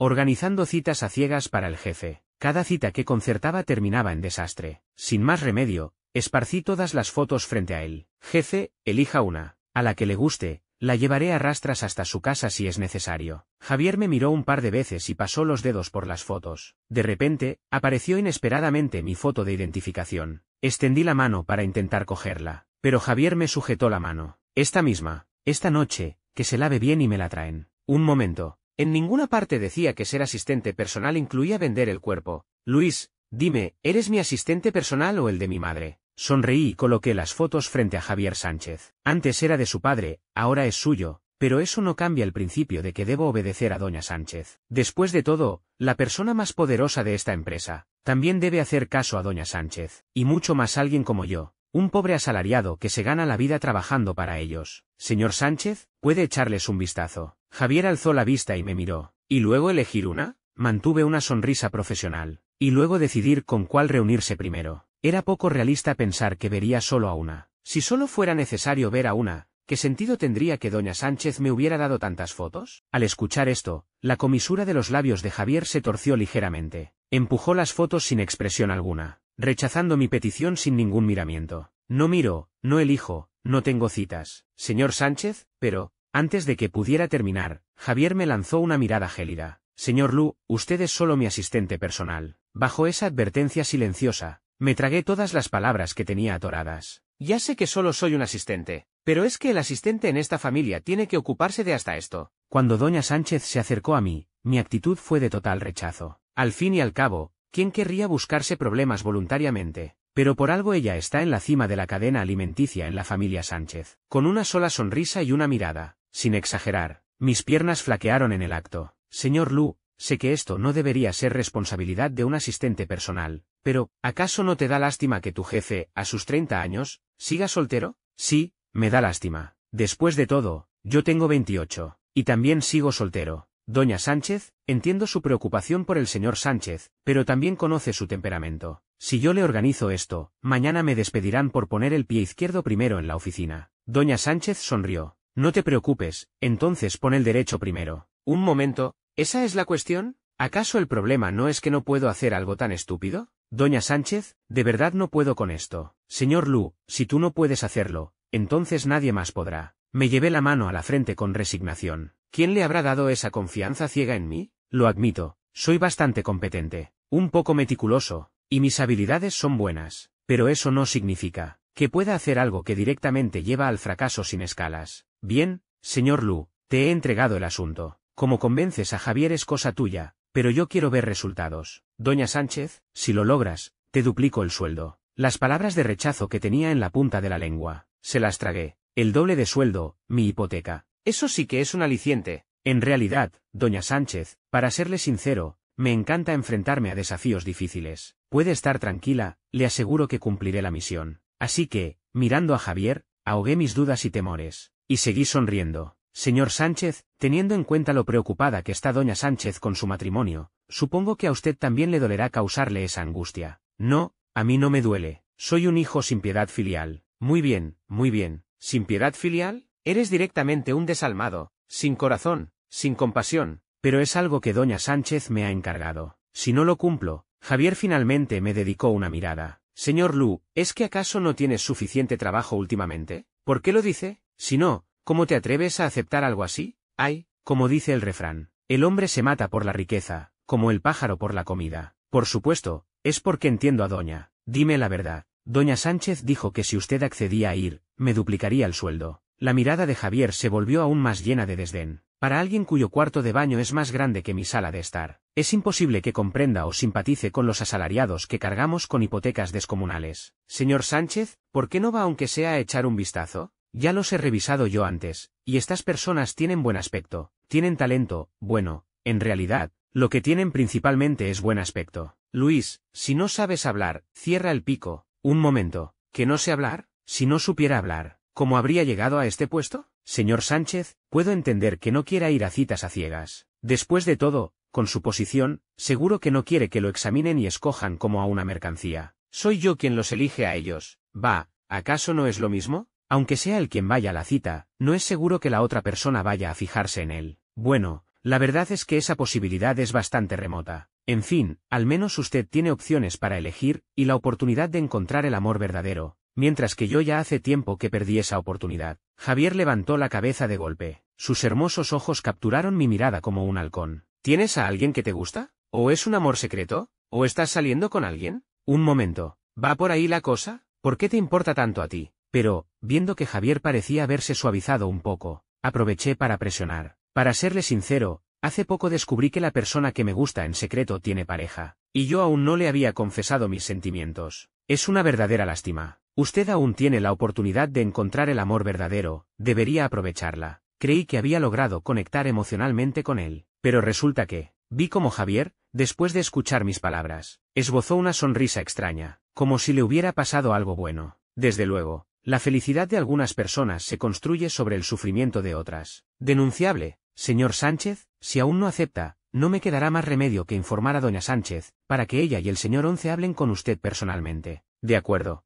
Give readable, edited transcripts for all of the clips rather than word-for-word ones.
organizando citas a ciegas para el jefe. Cada cita que concertaba terminaba en desastre. Sin más remedio, esparcí todas las fotos frente a él. Jefe, elija una. A la que le guste, la llevaré a rastras hasta su casa si es necesario. Javier me miró un par de veces y pasó los dedos por las fotos. De repente, apareció inesperadamente mi foto de identificación. Extendí la mano para intentar cogerla, pero Javier me sujetó la mano. Esta misma, esta noche, que se lave bien y me la traen. Un momento. En ninguna parte decía que ser asistente personal incluía vender el cuerpo. Luis, dime, ¿eres mi asistente personal o el de mi madre? Sonreí y coloqué las fotos frente a Javier Sánchez. Antes era de su padre, ahora es suyo, pero eso no cambia el principio de que debo obedecer a doña Sánchez. Después de todo, la persona más poderosa de esta empresa, también debe hacer caso a doña Sánchez, y mucho más alguien como yo, un pobre asalariado que se gana la vida trabajando para ellos. Señor Sánchez, ¿puede echarles un vistazo? Javier alzó la vista y me miró. ¿Y luego elegir una? Mantuve una sonrisa profesional. Y luego decidir con cuál reunirse primero. Era poco realista pensar que vería solo a una. Si solo fuera necesario ver a una, ¿qué sentido tendría que doña Sánchez me hubiera dado tantas fotos? Al escuchar esto, la comisura de los labios de Javier se torció ligeramente. Empujó las fotos sin expresión alguna, rechazando mi petición sin ningún miramiento. No miro, no elijo, no tengo citas. Señor Sánchez, pero, antes de que pudiera terminar, Javier me lanzó una mirada gélida. Señor Lu, usted es solo mi asistente personal. Bajo esa advertencia silenciosa, me tragué todas las palabras que tenía atoradas. Ya sé que solo soy un asistente, pero es que el asistente en esta familia tiene que ocuparse de hasta esto. Cuando doña Sánchez se acercó a mí, mi actitud fue de total rechazo. Al fin y al cabo, ¿quién querría buscarse problemas voluntariamente? Pero por algo ella está en la cima de la cadena alimenticia en la familia Sánchez. Con una sola sonrisa y una mirada, sin exagerar, mis piernas flaquearon en el acto. Señor Lu, sé que esto no debería ser responsabilidad de un asistente personal, pero, ¿acaso no te da lástima que tu jefe, a sus 30 años, siga soltero? Sí, me da lástima. Después de todo, yo tengo 28, y también sigo soltero. Doña Sánchez, entiendo su preocupación por el señor Sánchez, pero también conoce su temperamento. Si yo le organizo esto, mañana me despedirán por poner el pie izquierdo primero en la oficina. Doña Sánchez sonrió. No te preocupes, entonces pon el derecho primero. Un momento, ¿esa es la cuestión? ¿Acaso el problema no es que no puedo hacer algo tan estúpido? Doña Sánchez, de verdad no puedo con esto. Señor Lu, si tú no puedes hacerlo, entonces nadie más podrá. Me llevé la mano a la frente con resignación. ¿Quién le habrá dado esa confianza ciega en mí? Lo admito, soy bastante competente, un poco meticuloso, y mis habilidades son buenas, pero eso no significa que pueda hacer algo que directamente lleva al fracaso sin escalas. Bien, señor Lu, te he entregado el asunto. Como convences a Javier es cosa tuya, pero yo quiero ver resultados. Doña Sánchez, si lo logras, te duplico el sueldo. Las palabras de rechazo que tenía en la punta de la lengua, se las tragué. El doble de sueldo, mi hipoteca. Eso sí que es un aliciente. En realidad, doña Sánchez, para serle sincero, me encanta enfrentarme a desafíos difíciles. Puede estar tranquila, le aseguro que cumpliré la misión. Así que, mirando a Javier, ahogué mis dudas y temores, y seguí sonriendo. Señor Sánchez, teniendo en cuenta lo preocupada que está doña Sánchez con su matrimonio, supongo que a usted también le dolerá causarle esa angustia. No, a mí no me duele. Soy un hijo sin piedad filial. Muy bien, muy bien. ¿Sin piedad filial? Eres directamente un desalmado, sin corazón, sin compasión, pero es algo que doña Sánchez me ha encargado. Si no lo cumplo, Javier finalmente me dedicó una mirada. Señor Lu, ¿es que acaso no tienes suficiente trabajo últimamente? ¿Por qué lo dice? Si no, ¿cómo te atreves a aceptar algo así? Ay, como dice el refrán, el hombre se mata por la riqueza, como el pájaro por la comida. Por supuesto, es porque entiendo a doña. Dime la verdad. Doña Sánchez dijo que si usted accedía a ir, me duplicaría el sueldo. La mirada de Javier se volvió aún más llena de desdén. Para alguien cuyo cuarto de baño es más grande que mi sala de estar, es imposible que comprenda o simpatice con los asalariados que cargamos con hipotecas descomunales. Señor Sánchez, ¿por qué no va aunque sea a echar un vistazo? Ya los he revisado yo antes, y estas personas tienen buen aspecto, tienen talento, bueno, en realidad, lo que tienen principalmente es buen aspecto. Luis, si no sabes hablar, cierra el pico. Un momento, ¿que no sé hablar? Si no supiera hablar, ¿cómo habría llegado a este puesto? Señor Sánchez, puedo entender que no quiera ir a citas a ciegas. Después de todo, con su posición, seguro que no quiere que lo examinen y escojan como a una mercancía. Soy yo quien los elige a ellos. Va, ¿acaso no es lo mismo? Aunque sea el quien vaya a la cita, no es seguro que la otra persona vaya a fijarse en él. Bueno, La verdad es que esa posibilidad es bastante remota. En fin, al menos usted tiene opciones para elegir, y la oportunidad de encontrar el amor verdadero, mientras que yo ya hace tiempo que perdí esa oportunidad. Javier levantó la cabeza de golpe. Sus hermosos ojos capturaron mi mirada como un halcón. ¿Tienes a alguien que te gusta? ¿O es un amor secreto? ¿O estás saliendo con alguien? Un momento. ¿Va por ahí la cosa? ¿Por qué te importa tanto a ti? Pero, viendo que Javier parecía haberse suavizado un poco, aproveché para presionar. Para serle sincero, hace poco descubrí que la persona que me gusta en secreto tiene pareja, y yo aún no le había confesado mis sentimientos. Es una verdadera lástima. Usted aún tiene la oportunidad de encontrar el amor verdadero, debería aprovecharla. Creí que había logrado conectar emocionalmente con él, pero resulta que, vi como Javier, después de escuchar mis palabras, esbozó una sonrisa extraña, como si le hubiera pasado algo bueno. Desde luego, la felicidad de algunas personas se construye sobre el sufrimiento de otras. Denunciable, señor Sánchez, si aún no acepta, no me quedará más remedio que informar a doña Sánchez, para que ella y el señor Once hablen con usted personalmente. De acuerdo.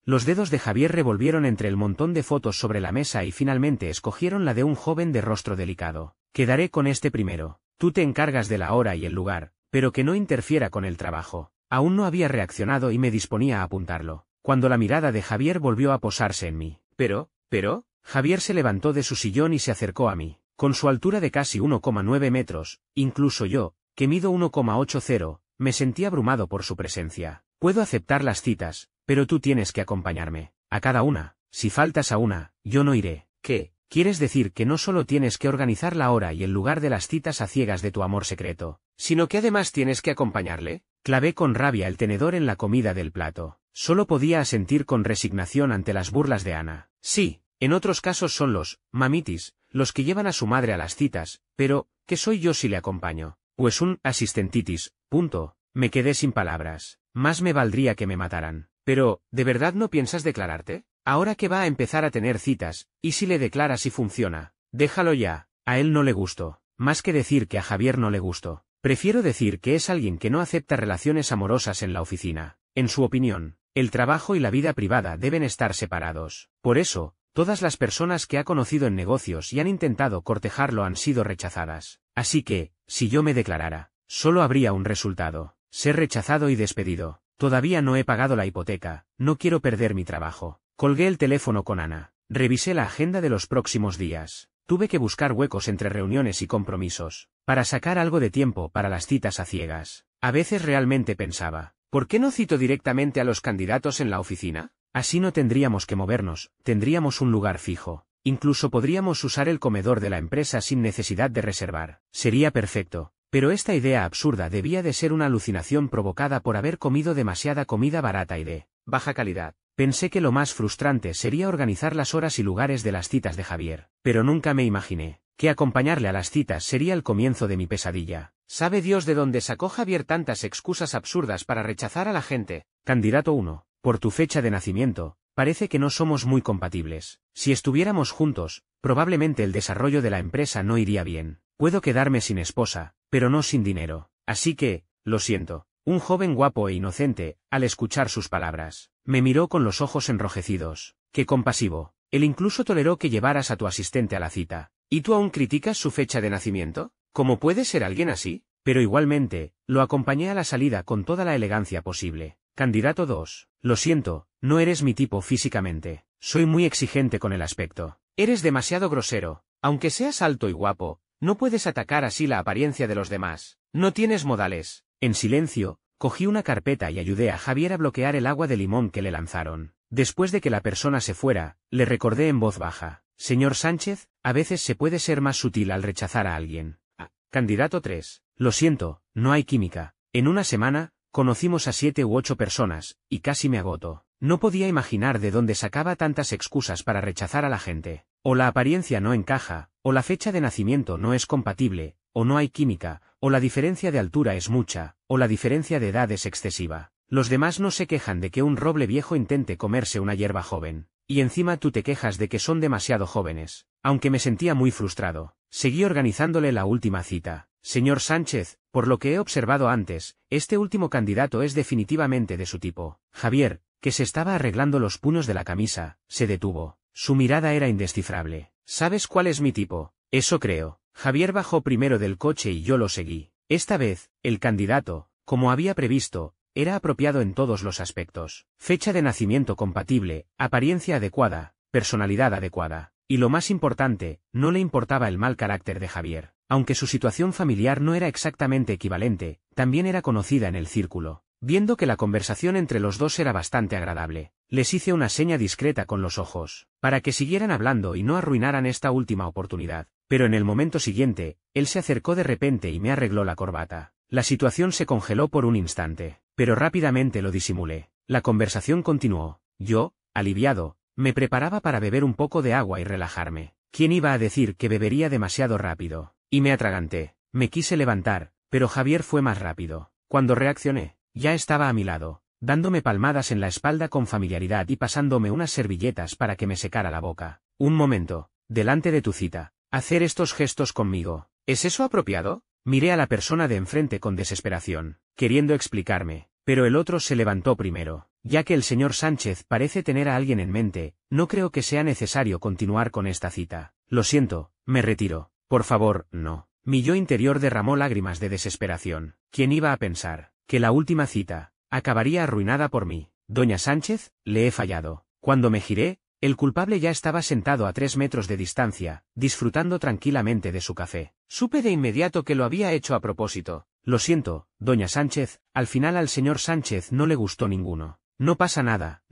Los dedos de Javier revolvieron entre el montón de fotos sobre la mesa y finalmente escogieron la de un joven de rostro delicado. Quedaré con este primero. Tú te encargas de la hora y el lugar, pero que no interfiera con el trabajo. Aún no había reaccionado y me disponía a apuntarlo, cuando la mirada de Javier volvió a posarse en mí. Pero, Javier se levantó de su sillón y se acercó a mí. Con su altura de casi 1,9 metros, incluso yo, que mido 1,80, me sentí abrumado por su presencia. Puedo aceptar las citas, pero tú tienes que acompañarme. A cada una. Si faltas a una, yo no iré. ¿Qué? ¿Quieres decir que no solo tienes que organizar la hora y el lugar de las citas a ciegas de tu amor secreto, sino que además tienes que acompañarle? Clavé con rabia el tenedor en la comida del plato. Solo podía asentir con resignación ante las burlas de Ana. Sí, en otros casos son los mamitis los que llevan a su madre a las citas, pero, ¿qué soy yo si le acompaño? Pues un asistentitis, punto. Me quedé sin palabras. Más me valdría que me mataran. Pero, ¿de verdad no piensas declararte? Ahora que va a empezar a tener citas, ¿y si le declaras y funciona? Déjalo ya. A él no le gustó. Más que decir que a Javier no le gustó. Prefiero decir que es alguien que no acepta relaciones amorosas en la oficina. En su opinión, el trabajo y la vida privada deben estar separados. Por eso, todas las personas que ha conocido en negocios y han intentado cortejarlo han sido rechazadas. Así que, si yo me declarara, solo habría un resultado: ser rechazado y despedido. Todavía no he pagado la hipoteca, no quiero perder mi trabajo. Colgué el teléfono con Ana. Revisé la agenda de los próximos días. Tuve que buscar huecos entre reuniones y compromisos, para sacar algo de tiempo para las citas a ciegas. A veces realmente pensaba, ¿por qué no cito directamente a los candidatos en la oficina? Así no tendríamos que movernos, tendríamos un lugar fijo. Incluso podríamos usar el comedor de la empresa sin necesidad de reservar. Sería perfecto. Pero esta idea absurda debía de ser una alucinación provocada por haber comido demasiada comida barata y de baja calidad. Pensé que lo más frustrante sería organizar las horas y lugares de las citas de Javier, pero nunca me imaginé que acompañarle a las citas sería el comienzo de mi pesadilla. ¿Sabe Dios de dónde sacó Javier tantas excusas absurdas para rechazar a la gente? Candidato 1, por tu fecha de nacimiento, parece que no somos muy compatibles. Si estuviéramos juntos, probablemente el desarrollo de la empresa no iría bien. Puedo quedarme sin esposa, pero no sin dinero. Así que, lo siento. Un joven guapo e inocente, al escuchar sus palabras, me miró con los ojos enrojecidos. ¡Qué compasivo! Él incluso toleró que llevaras a tu asistente a la cita. ¿Y tú aún criticas su fecha de nacimiento? ¿Cómo puede ser alguien así? Pero igualmente, lo acompañé a la salida con toda la elegancia posible. Candidato 2. Lo siento, no eres mi tipo físicamente. Soy muy exigente con el aspecto. Eres demasiado grosero. Aunque seas alto y guapo, no puedes atacar así la apariencia de los demás. No tienes modales. En silencio, cogí una carpeta y ayudé a Javier a bloquear el agua de limón que le lanzaron. Después de que la persona se fuera, le recordé en voz baja: señor Sánchez, a veces se puede ser más sutil al rechazar a alguien. Candidato 3. Lo siento, no hay química. En una semana, conocimos a 7 u 8 personas, y casi me agoto. No podía imaginar de dónde sacaba tantas excusas para rechazar a la gente. O la apariencia no encaja, o la fecha de nacimiento no es compatible, o no hay química, o la diferencia de altura es mucha, o la diferencia de edad es excesiva. Los demás no se quejan de que un roble viejo intente comerse una hierba joven. Y encima tú te quejas de que son demasiado jóvenes. Aunque me sentía muy frustrado, seguí organizándole la última cita. Señor Sánchez, por lo que he observado antes, este último candidato es definitivamente de su tipo. Javier, que se estaba arreglando los puños de la camisa, se detuvo. Su mirada era indescifrable. ¿Sabes cuál es mi tipo? Eso creo. Javier bajó primero del coche y yo lo seguí. Esta vez, el candidato, como había previsto, era apropiado en todos los aspectos. Fecha de nacimiento compatible, apariencia adecuada, personalidad adecuada. Y lo más importante, no le importaba el mal carácter de Javier. Aunque su situación familiar no era exactamente equivalente, también era conocida en el círculo. Viendo que la conversación entre los dos era bastante agradable, les hice una seña discreta con los ojos, para que siguieran hablando y no arruinaran esta última oportunidad. Pero en el momento siguiente, él se acercó de repente y me arregló la corbata. La situación se congeló por un instante, pero rápidamente lo disimulé. La conversación continuó. Yo, aliviado, me preparaba para beber un poco de agua y relajarme. ¿Quién iba a decir que bebería demasiado rápido? Y me atraganté. Me quise levantar, pero Javier fue más rápido. Cuando reaccioné, ya estaba a mi lado, dándome palmadas en la espalda con familiaridad y pasándome unas servilletas para que me secara la boca. Un momento, delante de tu cita, hacer estos gestos conmigo, ¿es eso apropiado? Miré a la persona de enfrente con desesperación, queriendo explicarme, pero el otro se levantó primero. Ya que el señor Sánchez parece tener a alguien en mente, no creo que sea necesario continuar con esta cita. Lo siento, me retiro. Por favor, no. Mi yo interior derramó lágrimas de desesperación. ¿Quién iba a pensar que la última cita acabaría arruinada por mí? Doña Sánchez, le he fallado. Cuando me giré, el culpable ya estaba sentado a 3 metros de distancia, disfrutando tranquilamente de su café. Supe de inmediato que lo había hecho a propósito. Lo siento, doña Sánchez, al final al señor Sánchez no le gustó ninguno. No pasa nada,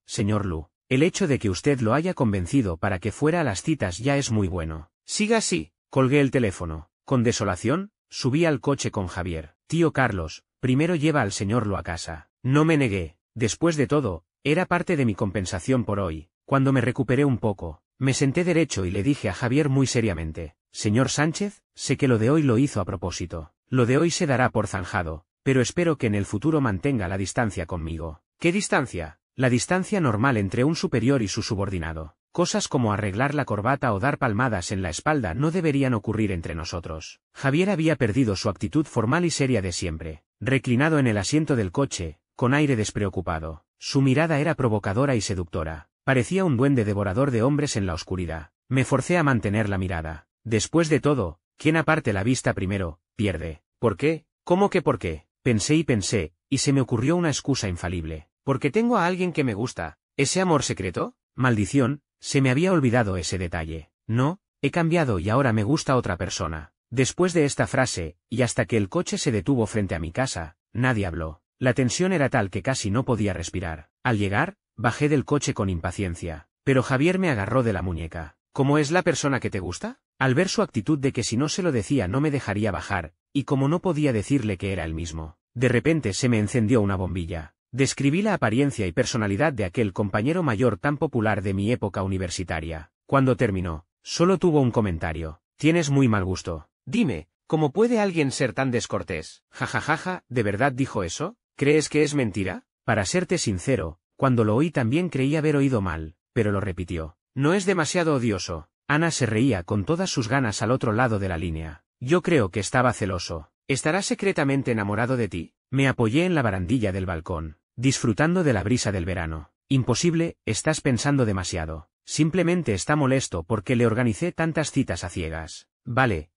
señor Lu. El hecho de que usted lo haya convencido para que fuera a las citas ya es muy bueno. Siga así. Colgué el teléfono. Con desolación, subí al coche con Javier. Tío Carlos, primero lleva al señor Lu a casa. No me negué. Después de todo, era parte de mi compensación por hoy. Cuando me recuperé un poco, me senté derecho y le dije a Javier muy seriamente: señor Sánchez, sé que lo de hoy lo hizo a propósito. Lo de hoy se dará por zanjado, pero espero que en el futuro mantenga la distancia conmigo. ¿Qué distancia? La distancia normal entre un superior y su subordinado. Cosas como arreglar la corbata o dar palmadas en la espalda no deberían ocurrir entre nosotros. Javier había perdido su actitud formal y seria de siempre. Reclinado en el asiento del coche, con aire despreocupado. Su mirada era provocadora y seductora. Parecía un duende devorador de hombres en la oscuridad. Me forcé a mantener la mirada. Después de todo, quien aparte la vista primero, pierde. ¿Por qué? ¿Cómo que por qué? Pensé, y se me ocurrió una excusa infalible. Porque tengo a alguien que me gusta. ¿Ese amor secreto? Maldición, se me había olvidado ese detalle. No, he cambiado y ahora me gusta otra persona. Después de esta frase, y hasta que el coche se detuvo frente a mi casa, nadie habló. La tensión era tal que casi no podía respirar. Al llegar, bajé del coche con impaciencia. Pero Javier me agarró de la muñeca. ¿Cómo es la persona que te gusta? Al ver su actitud de que si no se lo decía no me dejaría bajar, y como no podía decirle que era el mismo, de repente se me encendió una bombilla. Describí la apariencia y personalidad de aquel compañero mayor tan popular de mi época universitaria. Cuando terminó, solo tuvo un comentario: tienes muy mal gusto. Dime, ¿cómo puede alguien ser tan descortés? Jajajaja, ¿de verdad dijo eso? ¿Crees que es mentira? Para serte sincero, cuando lo oí también creí haber oído mal, pero lo repitió. ¿No es demasiado odioso? Ana se reía con todas sus ganas al otro lado de la línea. Yo creo que estaba celoso. ¿Estará secretamente enamorado de ti? Me apoyé en la barandilla del balcón, disfrutando de la brisa del verano. Imposible, estás pensando demasiado. Simplemente está molesto porque le organicé tantas citas a ciegas. Vale,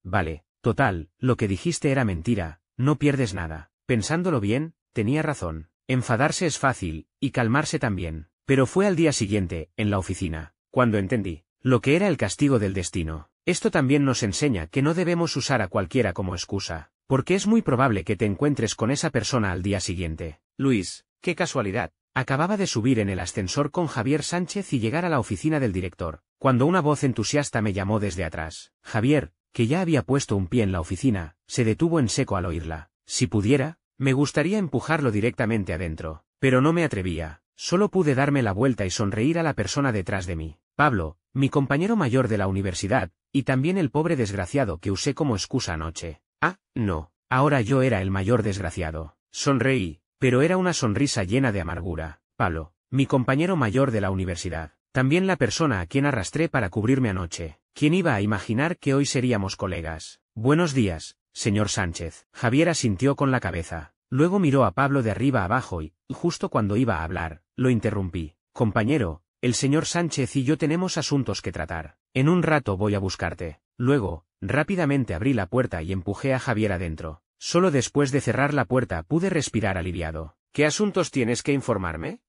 total, lo que dijiste era mentira, no pierdes nada. Pensándolo bien, tenía razón. Enfadarse es fácil, y calmarse también. Pero fue al día siguiente, en la oficina, cuando entendí lo que era el castigo del destino. Esto también nos enseña que no debemos usar a cualquiera como excusa, porque es muy probable que te encuentres con esa persona al día siguiente. Luis, qué casualidad. Acababa de subir en el ascensor con Javier Sánchez y llegar a la oficina del director, cuando una voz entusiasta me llamó desde atrás. Javier, que ya había puesto un pie en la oficina, se detuvo en seco al oírla. Si pudiera, me gustaría empujarlo directamente adentro, pero no me atrevía. Solo pude darme la vuelta y sonreír a la persona detrás de mí. Pablo, mi compañero mayor de la universidad, y también el pobre desgraciado que usé como excusa anoche. Ah, no, ahora yo era el mayor desgraciado. Sonreí, pero era una sonrisa llena de amargura. Pablo, mi compañero mayor de la universidad, también la persona a quien arrastré para cubrirme anoche. ¿Quién iba a imaginar que hoy seríamos colegas? Buenos días, señor Sánchez. Javier asintió con la cabeza. Luego miró a Pablo de arriba abajo y, justo cuando iba a hablar, lo interrumpí. Compañero, el señor Sánchez y yo tenemos asuntos que tratar. En un rato voy a buscarte. Luego, rápidamente abrí la puerta y empujé a Javier adentro. Solo después de cerrar la puerta pude respirar aliviado. ¿Qué asuntos tienes que informarme?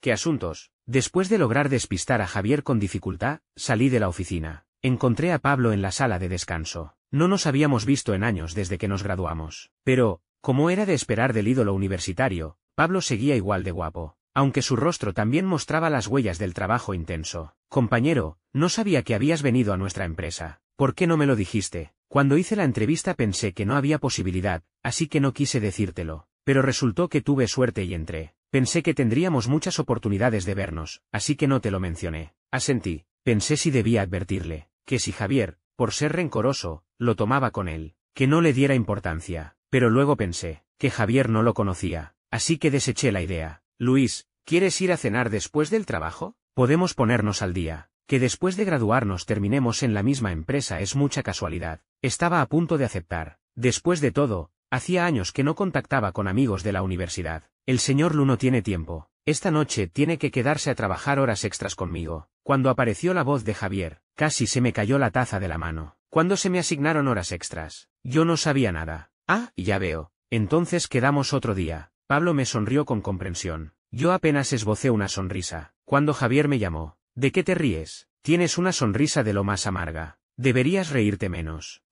¿Qué asuntos? Después de lograr despistar a Javier con dificultad, salí de la oficina. Encontré a Pablo en la sala de descanso. No nos habíamos visto en años desde que nos graduamos. Pero, como era de esperar del ídolo universitario, Pablo seguía igual de guapo, aunque su rostro también mostraba las huellas del trabajo intenso. Compañero, no sabía que habías venido a nuestra empresa. ¿Por qué no me lo dijiste? Cuando hice la entrevista pensé que no había posibilidad, así que no quise decírtelo. Pero resultó que tuve suerte y entré. Pensé que tendríamos muchas oportunidades de vernos, así que no te lo mencioné. Asentí. Pensé si debía advertirle, que si Javier, por ser rencoroso, lo tomaba con él, que no le diera importancia. Pero luego pensé, que Javier no lo conocía, así que deseché la idea. Luis, ¿quieres ir a cenar después del trabajo? Podemos ponernos al día. Que después de graduarnos terminemos en la misma empresa es mucha casualidad. Estaba a punto de aceptar. Después de todo, hacía años que no contactaba con amigos de la universidad. El señor Lu no tiene tiempo. Esta noche tiene que quedarse a trabajar horas extras conmigo. Cuando apareció la voz de Javier, casi se me cayó la taza de la mano. ¿Cuándo se me asignaron horas extras? Yo no sabía nada. Ya veo. Entonces quedamos otro día. Pablo me sonrió con comprensión. Yo apenas esbocé una sonrisa. Cuando Javier me llamó. ¿De qué te ríes? Tienes una sonrisa de lo más amarga. Deberías reírte menos.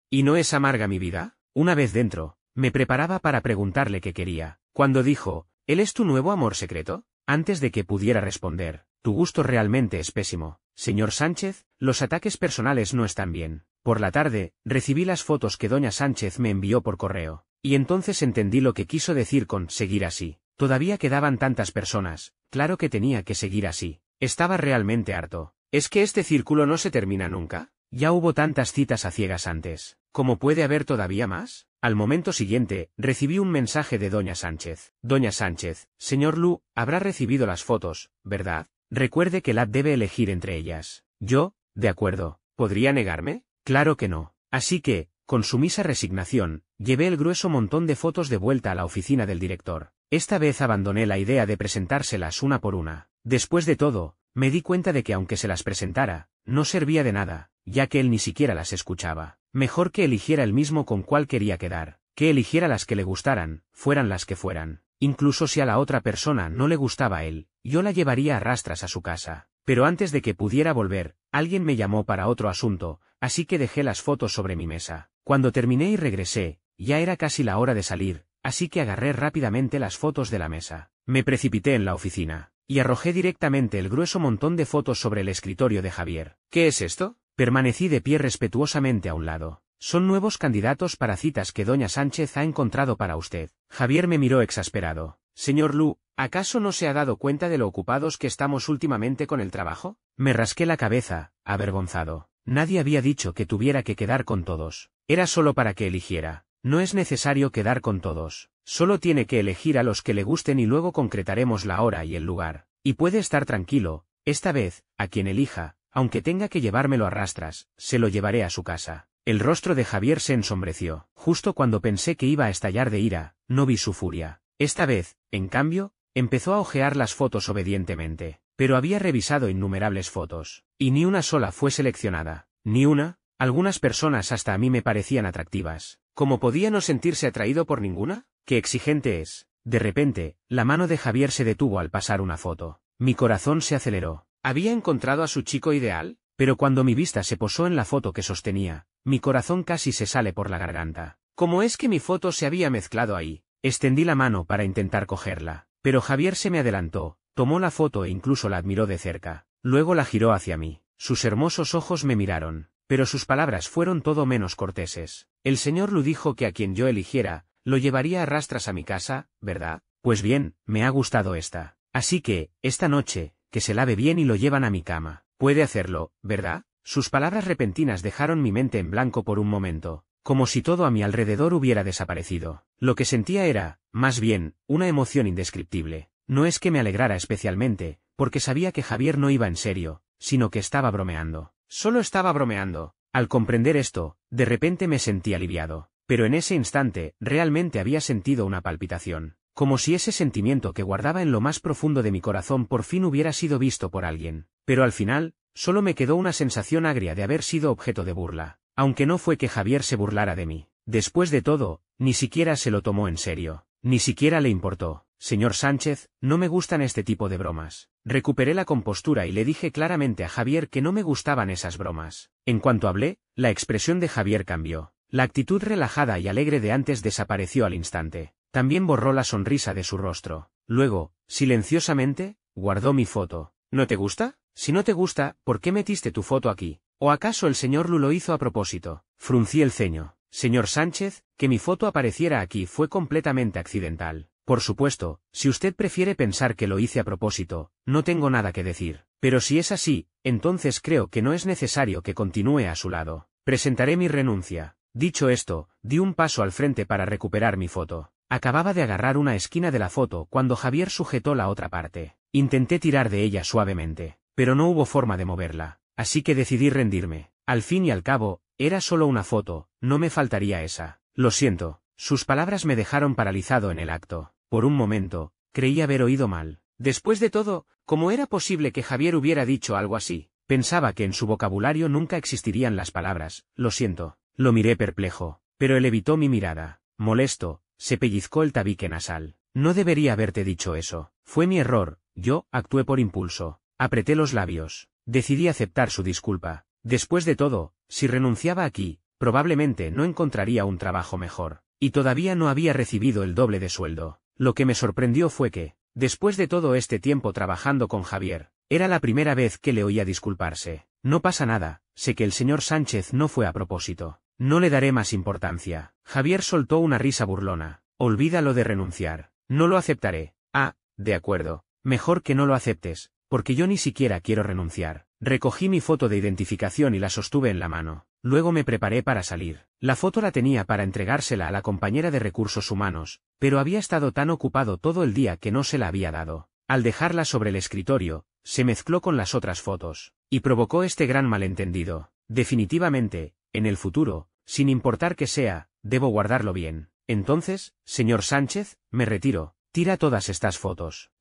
¿Y no es amarga mi vida? Una vez dentro, me preparaba para preguntarle qué quería. Cuando dijo, ¿él es tu nuevo amor secreto? Antes de que pudiera responder, tu gusto realmente es pésimo. Señor Sánchez, los ataques personales no están bien. Por la tarde, recibí las fotos que doña Sánchez me envió por correo. Y entonces entendí lo que quiso decir con seguir así. Todavía quedaban tantas personas, claro que tenía que seguir así. Estaba realmente harto. ¿Es que este círculo no se termina nunca? Ya hubo tantas citas a ciegas antes. ¿Cómo puede haber todavía más? Al momento siguiente, recibí un mensaje de doña Sánchez. Doña Sánchez, señor Lu, habrá recibido las fotos, ¿verdad? Recuerde que la debe elegir entre ellas. Yo, de acuerdo. ¿Podría negarme? Claro que no. Así que, con sumisa resignación, llevé el grueso montón de fotos de vuelta a la oficina del director. Esta vez abandoné la idea de presentárselas una por una. Después de todo, me di cuenta de que aunque se las presentara, no servía de nada, ya que él ni siquiera las escuchaba. Mejor que eligiera él mismo con cuál quería quedar, que eligiera las que le gustaran, fueran las que fueran. Incluso si a la otra persona no le gustaba a él, yo la llevaría a rastras a su casa. Pero antes de que pudiera volver, alguien me llamó para otro asunto, así que dejé las fotos sobre mi mesa. Cuando terminé y regresé, ya era casi la hora de salir, así que agarré rápidamente las fotos de la mesa. Me precipité en la oficina, y arrojé directamente el grueso montón de fotos sobre el escritorio de Javier. ¿Qué es esto? Permanecí de pie respetuosamente a un lado. Son nuevos candidatos para citas que doña Sánchez ha encontrado para usted. Javier me miró exasperado. Señor Lu, ¿acaso no se ha dado cuenta de lo ocupados que estamos últimamente con el trabajo? Me rasqué la cabeza, avergonzado. Nadie había dicho que tuviera que quedar con todos. Era solo para que eligiera. No es necesario quedar con todos. Solo tiene que elegir a los que le gusten y luego concretaremos la hora y el lugar. Y puede estar tranquilo, esta vez, a quien elija, aunque tenga que llevármelo a rastras, se lo llevaré a su casa. El rostro de Javier se ensombreció. Justo cuando pensé que iba a estallar de ira, no vi su furia. Esta vez, en cambio, empezó a hojear las fotos obedientemente. Pero había revisado innumerables fotos, y ni una sola fue seleccionada. Ni una. Algunas personas hasta a mí me parecían atractivas. ¿Cómo podía no sentirse atraído por ninguna? ¡Qué exigente es! De repente, la mano de Javier se detuvo al pasar una foto. Mi corazón se aceleró. ¿Había encontrado a su chico ideal? Pero cuando mi vista se posó en la foto que sostenía, mi corazón casi se sale por la garganta. ¿Cómo es que mi foto se había mezclado ahí? Extendí la mano para intentar cogerla, pero Javier se me adelantó, tomó la foto e incluso la admiró de cerca. Luego la giró hacia mí. Sus hermosos ojos me miraron, pero sus palabras fueron todo menos corteses. El señor Lu dijo que a quien yo eligiera, lo llevaría a rastras a mi casa, ¿verdad? Pues bien, me ha gustado esta. Así que, esta noche, que se lave bien y lo llevan a mi cama. Puede hacerlo, ¿verdad? Sus palabras repentinas dejaron mi mente en blanco por un momento, como si todo a mi alrededor hubiera desaparecido. Lo que sentía era, más bien, una emoción indescriptible. No es que me alegrara especialmente, porque sabía que Javier no iba en serio, sino que estaba bromeando. Solo estaba bromeando. Al comprender esto, de repente me sentí aliviado. Pero en ese instante, realmente había sentido una palpitación. como si ese sentimiento que guardaba en lo más profundo de mi corazón por fin hubiera sido visto por alguien. Pero al final, solo me quedó una sensación agria de haber sido objeto de burla, aunque no fue que Javier se burlara de mí. Después de todo, ni siquiera se lo tomó en serio, ni siquiera le importó. Señor Sánchez, no me gustan este tipo de bromas. Recuperé la compostura y le dije claramente a Javier que no me gustaban esas bromas. En cuanto hablé, la expresión de Javier cambió. La actitud relajada y alegre de antes desapareció al instante. También borró la sonrisa de su rostro. Luego, silenciosamente, guardó mi foto. ¿No te gusta? Si no te gusta, ¿por qué metiste tu foto aquí? ¿O acaso el señor Lu lo hizo a propósito? Fruncí el ceño. Señor Sánchez, que mi foto apareciera aquí fue completamente accidental. Por supuesto, si usted prefiere pensar que lo hice a propósito, no tengo nada que decir. Pero si es así, entonces creo que no es necesario que continúe a su lado. Presentaré mi renuncia. Dicho esto, di un paso al frente para recuperar mi foto. Acababa de agarrar una esquina de la foto cuando Javier sujetó la otra parte. Intenté tirar de ella suavemente, pero no hubo forma de moverla, así que decidí rendirme. Al fin y al cabo, era solo una foto, no me faltaría esa. Lo siento. Sus palabras me dejaron paralizado en el acto. Por un momento, creí haber oído mal. Después de todo, ¿cómo era posible que Javier hubiera dicho algo así? Pensaba que en su vocabulario nunca existirían las palabras, lo siento. Lo miré perplejo, pero él evitó mi mirada. Molesto, se pellizcó el tabique nasal. No debería haberte dicho eso. Fue mi error, yo actué por impulso. Apreté los labios. Decidí aceptar su disculpa. Después de todo, si renunciaba aquí, probablemente no encontraría un trabajo mejor. Y todavía no había recibido el doble de sueldo. Lo que me sorprendió fue que, después de todo este tiempo trabajando con Javier, era la primera vez que le oía disculparse. No pasa nada, sé que el señor Sánchez no fue a propósito. No le daré más importancia. Javier soltó una risa burlona. Olvida lo de renunciar. No lo aceptaré. Ah, de acuerdo. Mejor que no lo aceptes, porque yo ni siquiera quiero renunciar. Recogí mi foto de identificación y la sostuve en la mano. Luego me preparé para salir. La foto la tenía para entregársela a la compañera de recursos humanos, pero había estado tan ocupado todo el día que no se la había dado. Al dejarla sobre el escritorio, se mezcló con las otras fotos, y provocó este gran malentendido. Definitivamente, en el futuro, sin importar que sea, debo guardarlo bien. Entonces, señor Sánchez, me retiro. Tira todas estas fotos.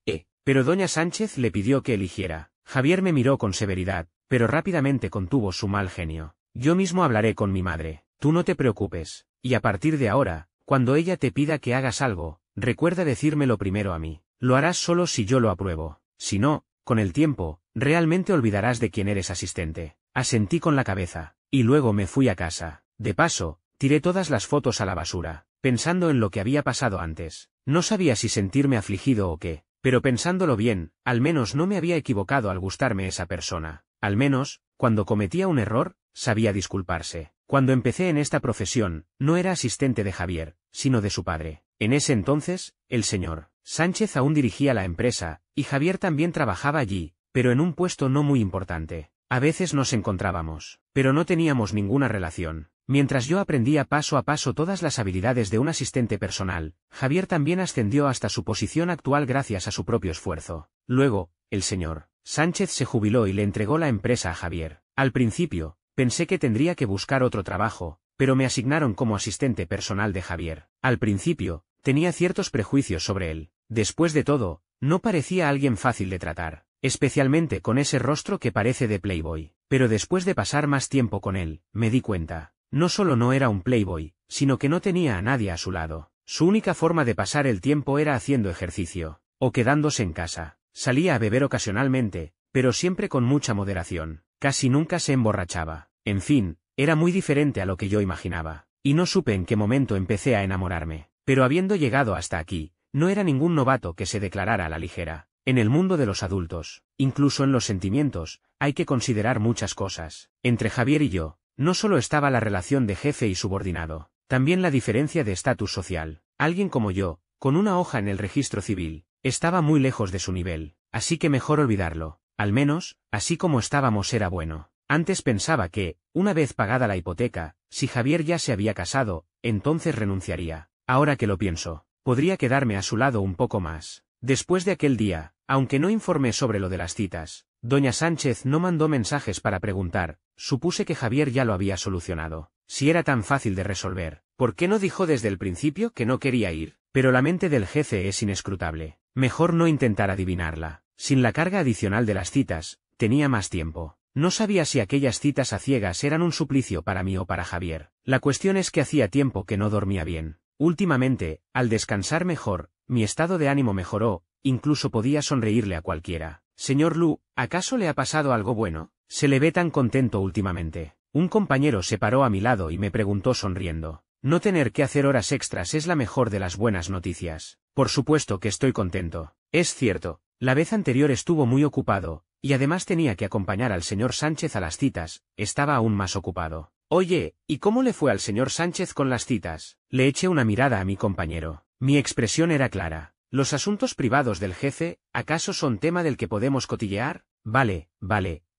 Pero doña Sánchez le pidió que eligiera. Javier me miró con severidad, pero rápidamente contuvo su mal genio. Yo mismo hablaré con mi madre. Tú no te preocupes. Y a partir de ahora, cuando ella te pida que hagas algo, recuerda decírmelo primero a mí. Lo harás solo si yo lo apruebo. Si no, con el tiempo, realmente olvidarás de quién eres asistente. Asentí con la cabeza, y luego me fui a casa. De paso, tiré todas las fotos a la basura, pensando en lo que había pasado antes. No sabía si sentirme afligido o qué, pero pensándolo bien, al menos no me había equivocado al gustarme esa persona. Al menos, cuando cometía un error, sabía disculparse. Cuando empecé en esta profesión, no era asistente de Javier, sino de su padre. En ese entonces, el señor Sánchez aún dirigía la empresa, y Javier también trabajaba allí, pero en un puesto no muy importante. A veces nos encontrábamos, pero no teníamos ninguna relación. Mientras yo aprendía paso a paso todas las habilidades de un asistente personal, Javier también ascendió hasta su posición actual gracias a su propio esfuerzo. Luego, el señor Sánchez se jubiló y le entregó la empresa a Javier. Al principio, pensé que tendría que buscar otro trabajo, pero me asignaron como asistente personal de Javier. Al principio, tenía ciertos prejuicios sobre él. Después de todo, no parecía alguien fácil de tratar, especialmente con ese rostro que parece de Playboy. Pero después de pasar más tiempo con él, me di cuenta. No solo no era un Playboy, sino que no tenía a nadie a su lado. Su única forma de pasar el tiempo era haciendo ejercicio, o quedándose en casa. Salía a beber ocasionalmente, pero siempre con mucha moderación. Casi nunca se emborrachaba. En fin, era muy diferente a lo que yo imaginaba. Y no supe en qué momento empecé a enamorarme. Pero habiendo llegado hasta aquí, no era ningún novato que se declarara a la ligera. En el mundo de los adultos, incluso en los sentimientos, hay que considerar muchas cosas. Entre Javier y yo, no solo estaba la relación de jefe y subordinado, también la diferencia de estatus social. Alguien como yo, con una hoja en el registro civil, estaba muy lejos de su nivel, así que mejor olvidarlo. Al menos, así como estábamos era bueno. Antes pensaba que, una vez pagada la hipoteca, si Javier ya se había casado, entonces renunciaría. Ahora que lo pienso, podría quedarme a su lado un poco más. Después de aquel día, aunque no informé sobre lo de las citas, doña Sánchez no mandó mensajes para preguntar, supuse que Javier ya lo había solucionado. Si era tan fácil de resolver, ¿por qué no dijo desde el principio que no quería ir? Pero la mente del jefe es inescrutable. Mejor no intentar adivinarla. Sin la carga adicional de las citas, tenía más tiempo. No sabía si aquellas citas a ciegas eran un suplicio para mí o para Javier. La cuestión es que hacía tiempo que no dormía bien. Últimamente, al descansar mejor, mi estado de ánimo mejoró, incluso podía sonreírle a cualquiera. Señor Lu, ¿acaso le ha pasado algo bueno? Se le ve tan contento últimamente. Un compañero se paró a mi lado y me preguntó sonriendo. No tener que hacer horas extras es la mejor de las buenas noticias. Por supuesto que estoy contento. Es cierto, la vez anterior estuvo muy ocupado, y además tenía que acompañar al señor Sánchez a las citas, estaba aún más ocupado. Oye, ¿y cómo le fue al señor Sánchez con las citas? Le eché una mirada a mi compañero. Mi expresión era clara. ¿Los asuntos privados del jefe, acaso son tema del que podemos cotillear? Vale,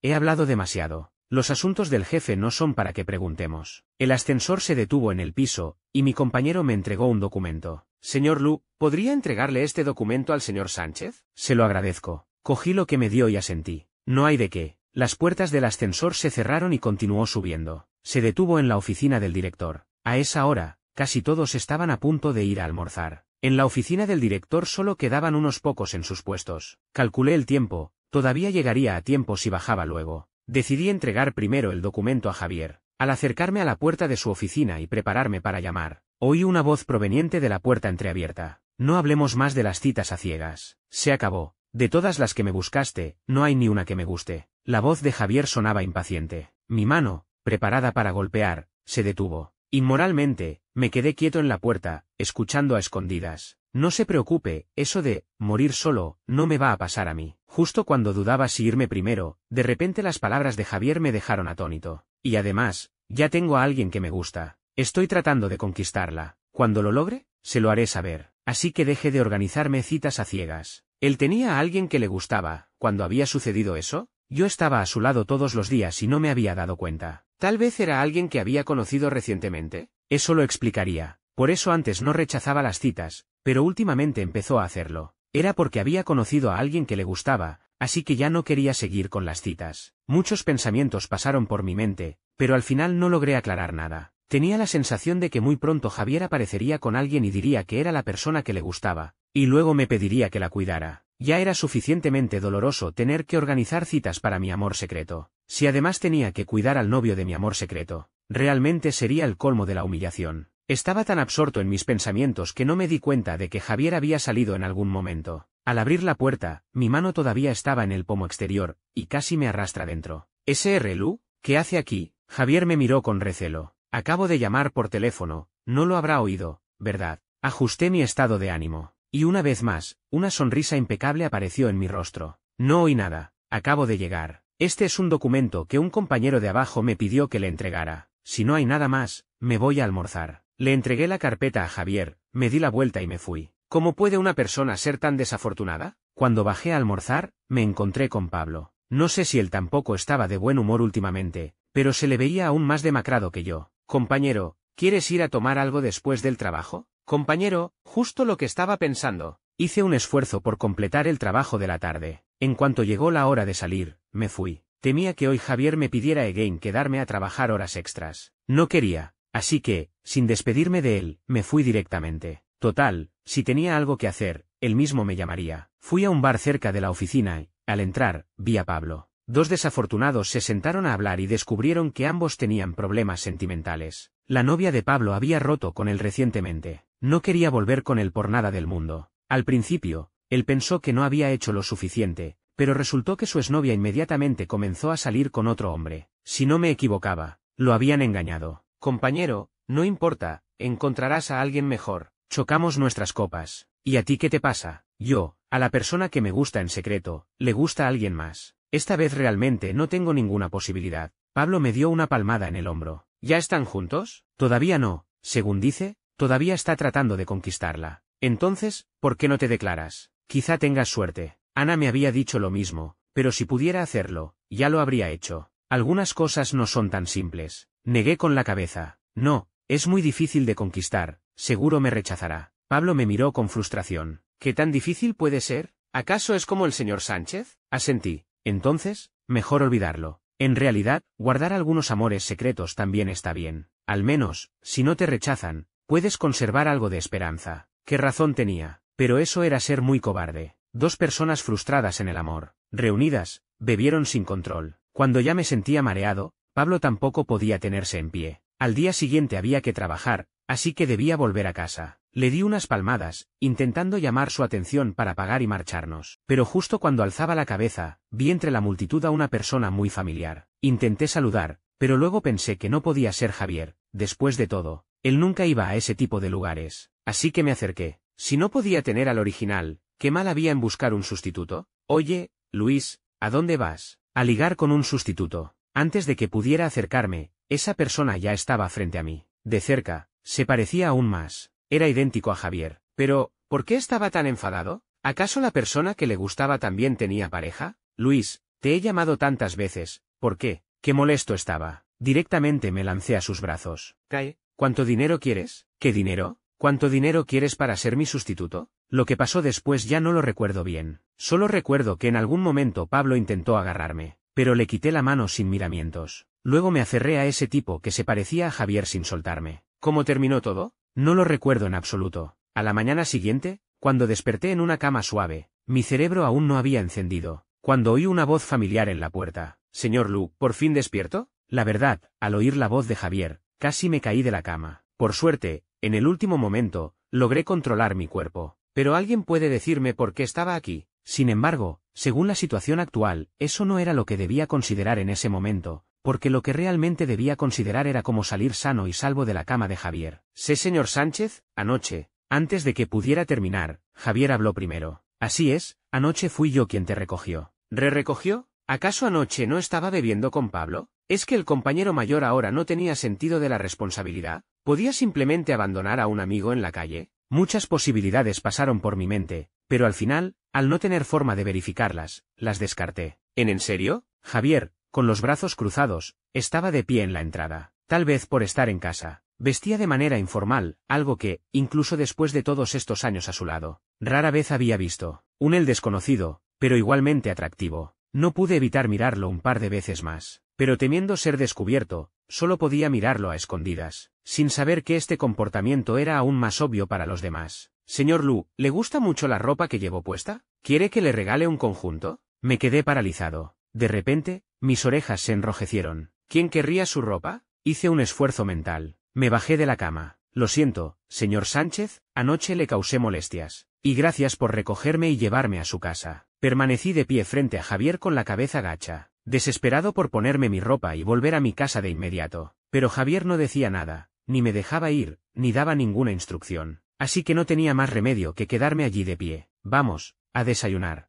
he hablado demasiado. Los asuntos del jefe no son para que preguntemos. El ascensor se detuvo en el piso, y mi compañero me entregó un documento. Señor Lu, ¿podría entregarle este documento al señor Sánchez? Se lo agradezco. Cogí lo que me dio y asentí. No hay de qué. Las puertas del ascensor se cerraron y continuó subiendo. Se detuvo en la oficina del director. A esa hora, casi todos estaban a punto de ir a almorzar. En la oficina del director solo quedaban unos pocos en sus puestos. Calculé el tiempo, todavía llegaría a tiempo si bajaba luego. Decidí entregar primero el documento a Javier. Al acercarme a la puerta de su oficina y prepararme para llamar, oí una voz proveniente de la puerta entreabierta. No hablemos más de las citas a ciegas. Se acabó. De todas las que me buscaste, no hay ni una que me guste. La voz de Javier sonaba impaciente. Mi mano, preparada para golpear, se detuvo. Inmoralmente, me quedé quieto en la puerta, escuchando a escondidas. No se preocupe, eso de morir solo no me va a pasar a mí. Justo cuando dudaba si irme primero, de repente las palabras de Javier me dejaron atónito. Y además, ya tengo a alguien que me gusta. Estoy tratando de conquistarla. Cuando lo logre, se lo haré saber. Así que dejé de organizarme citas a ciegas. Él tenía a alguien que le gustaba. ¿Cuándo había sucedido eso? Yo estaba a su lado todos los días y no me había dado cuenta. Tal vez era alguien que había conocido recientemente. Eso lo explicaría. Por eso antes no rechazaba las citas, pero últimamente empezó a hacerlo. Era porque había conocido a alguien que le gustaba, así que ya no quería seguir con las citas. Muchos pensamientos pasaron por mi mente, pero al final no logré aclarar nada. Tenía la sensación de que muy pronto Javier aparecería con alguien y diría que era la persona que le gustaba, y luego me pediría que la cuidara. Ya era suficientemente doloroso tener que organizar citas para mi amor secreto. Si además tenía que cuidar al novio de mi amor secreto, realmente sería el colmo de la humillación. Estaba tan absorto en mis pensamientos que no me di cuenta de que Javier había salido en algún momento. Al abrir la puerta, mi mano todavía estaba en el pomo exterior, y casi me arrastra dentro. ¿Sr. Lu? ¿Qué hace aquí? Javier me miró con recelo. Acabo de llamar por teléfono, no lo habrá oído, ¿verdad? Ajusté mi estado de ánimo. Y una vez más, una sonrisa impecable apareció en mi rostro. No oí nada, acabo de llegar. Este es un documento que un compañero de abajo me pidió que le entregara. Si no hay nada más, me voy a almorzar. Le entregué la carpeta a Javier, me di la vuelta y me fui. ¿Cómo puede una persona ser tan desafortunada? Cuando bajé a almorzar, me encontré con Pablo. No sé si él tampoco estaba de buen humor últimamente, pero se le veía aún más demacrado que yo. Compañero, ¿quieres ir a tomar algo después del trabajo? Compañero, justo lo que estaba pensando. Hice un esfuerzo por completar el trabajo de la tarde. En cuanto llegó la hora de salir, me fui. Temía que hoy Javier me pidiera again quedarme a trabajar horas extras. No quería, así que, sin despedirme de él, me fui directamente. Total, si tenía algo que hacer, él mismo me llamaría. Fui a un bar cerca de la oficina y, al entrar, vi a Pablo. Dos desafortunados se sentaron a hablar y descubrieron que ambos tenían problemas sentimentales. La novia de Pablo había roto con él recientemente. No quería volver con él por nada del mundo. Al principio, él pensó que no había hecho lo suficiente, pero resultó que su exnovia inmediatamente comenzó a salir con otro hombre. Si no me equivocaba, lo habían engañado. Compañero, no importa, encontrarás a alguien mejor. Chocamos nuestras copas. ¿Y a ti qué te pasa? Yo, a la persona que me gusta en secreto, le gusta a alguien más. Esta vez realmente no tengo ninguna posibilidad. Pablo me dio una palmada en el hombro. ¿Ya están juntos? Todavía no, según dice, todavía está tratando de conquistarla. Entonces, ¿por qué no te declaras? Quizá tengas suerte. Ana me había dicho lo mismo, pero si pudiera hacerlo, ya lo habría hecho. Algunas cosas no son tan simples. Negué con la cabeza. No, es muy difícil de conquistar, seguro me rechazará. Pablo me miró con frustración. ¿Qué tan difícil puede ser? ¿Acaso es como el señor Sánchez? Asentí. Entonces, mejor olvidarlo. En realidad, guardar algunos amores secretos también está bien. Al menos, si no te rechazan, puedes conservar algo de esperanza. ¿Qué razón tenía? Pero eso era ser muy cobarde. Dos personas frustradas en el amor, reunidas, bebieron sin control. Cuando ya me sentía mareado, Pablo tampoco podía tenerse en pie. Al día siguiente había que trabajar, así que debía volver a casa. Le di unas palmadas, intentando llamar su atención para pagar y marcharnos. Pero justo cuando alzaba la cabeza, vi entre la multitud a una persona muy familiar. Intenté saludar, pero luego pensé que no podía ser Javier. Después de todo, él nunca iba a ese tipo de lugares. Así que me acerqué. Si no podía tener al original, ¿qué mal había en buscar un sustituto? Oye, Luis, ¿a dónde vas? A ligar con un sustituto. Antes de que pudiera acercarme, esa persona ya estaba frente a mí. De cerca, se parecía aún más. Era idéntico a Javier. Pero, ¿por qué estaba tan enfadado? ¿Acaso la persona que le gustaba también tenía pareja? Luis, te he llamado tantas veces. ¿Por qué? Qué molesto estaba. Directamente me lancé a sus brazos. Cae. ¿Cuánto dinero quieres? ¿Qué dinero? ¿Cuánto dinero quieres para ser mi sustituto? Lo que pasó después ya no lo recuerdo bien. Solo recuerdo que en algún momento Pablo intentó agarrarme, pero le quité la mano sin miramientos. Luego me aferré a ese tipo que se parecía a Javier sin soltarme. ¿Cómo terminó todo? No lo recuerdo en absoluto. A la mañana siguiente, cuando desperté en una cama suave, mi cerebro aún no había encendido, cuando oí una voz familiar en la puerta. Señor Lu, ¿por fin despierto? La verdad, al oír la voz de Javier, casi me caí de la cama. Por suerte, en el último momento, logré controlar mi cuerpo. Pero alguien puede decirme por qué estaba aquí. Sin embargo, según la situación actual, eso no era lo que debía considerar en ese momento, porque lo que realmente debía considerar era cómo salir sano y salvo de la cama de Javier. Sé, señor Sánchez, anoche, antes de que pudiera terminar, Javier habló primero. Así es, anoche fui yo quien te recogió. ¿Recogió? ¿Acaso anoche no estaba bebiendo con Pablo? ¿Es que el compañero mayor ahora no tenía sentido de la responsabilidad? ¿Podía simplemente abandonar a un amigo en la calle? Muchas posibilidades pasaron por mi mente, pero al final, al no tener forma de verificarlas, las descarté. ¿En serio? Javier, con los brazos cruzados, estaba de pie en la entrada. Tal vez por estar en casa. Vestía de manera informal, algo que, incluso después de todos estos años a su lado, rara vez había visto. Un él desconocido, pero igualmente atractivo. No pude evitar mirarlo un par de veces más, pero temiendo ser descubierto, solo podía mirarlo a escondidas, sin saber que este comportamiento era aún más obvio para los demás. Señor Lu, ¿le gusta mucho la ropa que llevo puesta? ¿Quiere que le regale un conjunto? Me quedé paralizado. De repente, mis orejas se enrojecieron. ¿Quién querría su ropa? Hice un esfuerzo mental. Me bajé de la cama. Lo siento, señor Sánchez, anoche le causé molestias. Y gracias por recogerme y llevarme a su casa. Permanecí de pie frente a Javier con la cabeza gacha, desesperado por ponerme mi ropa y volver a mi casa de inmediato. Pero Javier no decía nada, ni me dejaba ir, ni daba ninguna instrucción. Así que no tenía más remedio que quedarme allí de pie. Vamos, a desayunar.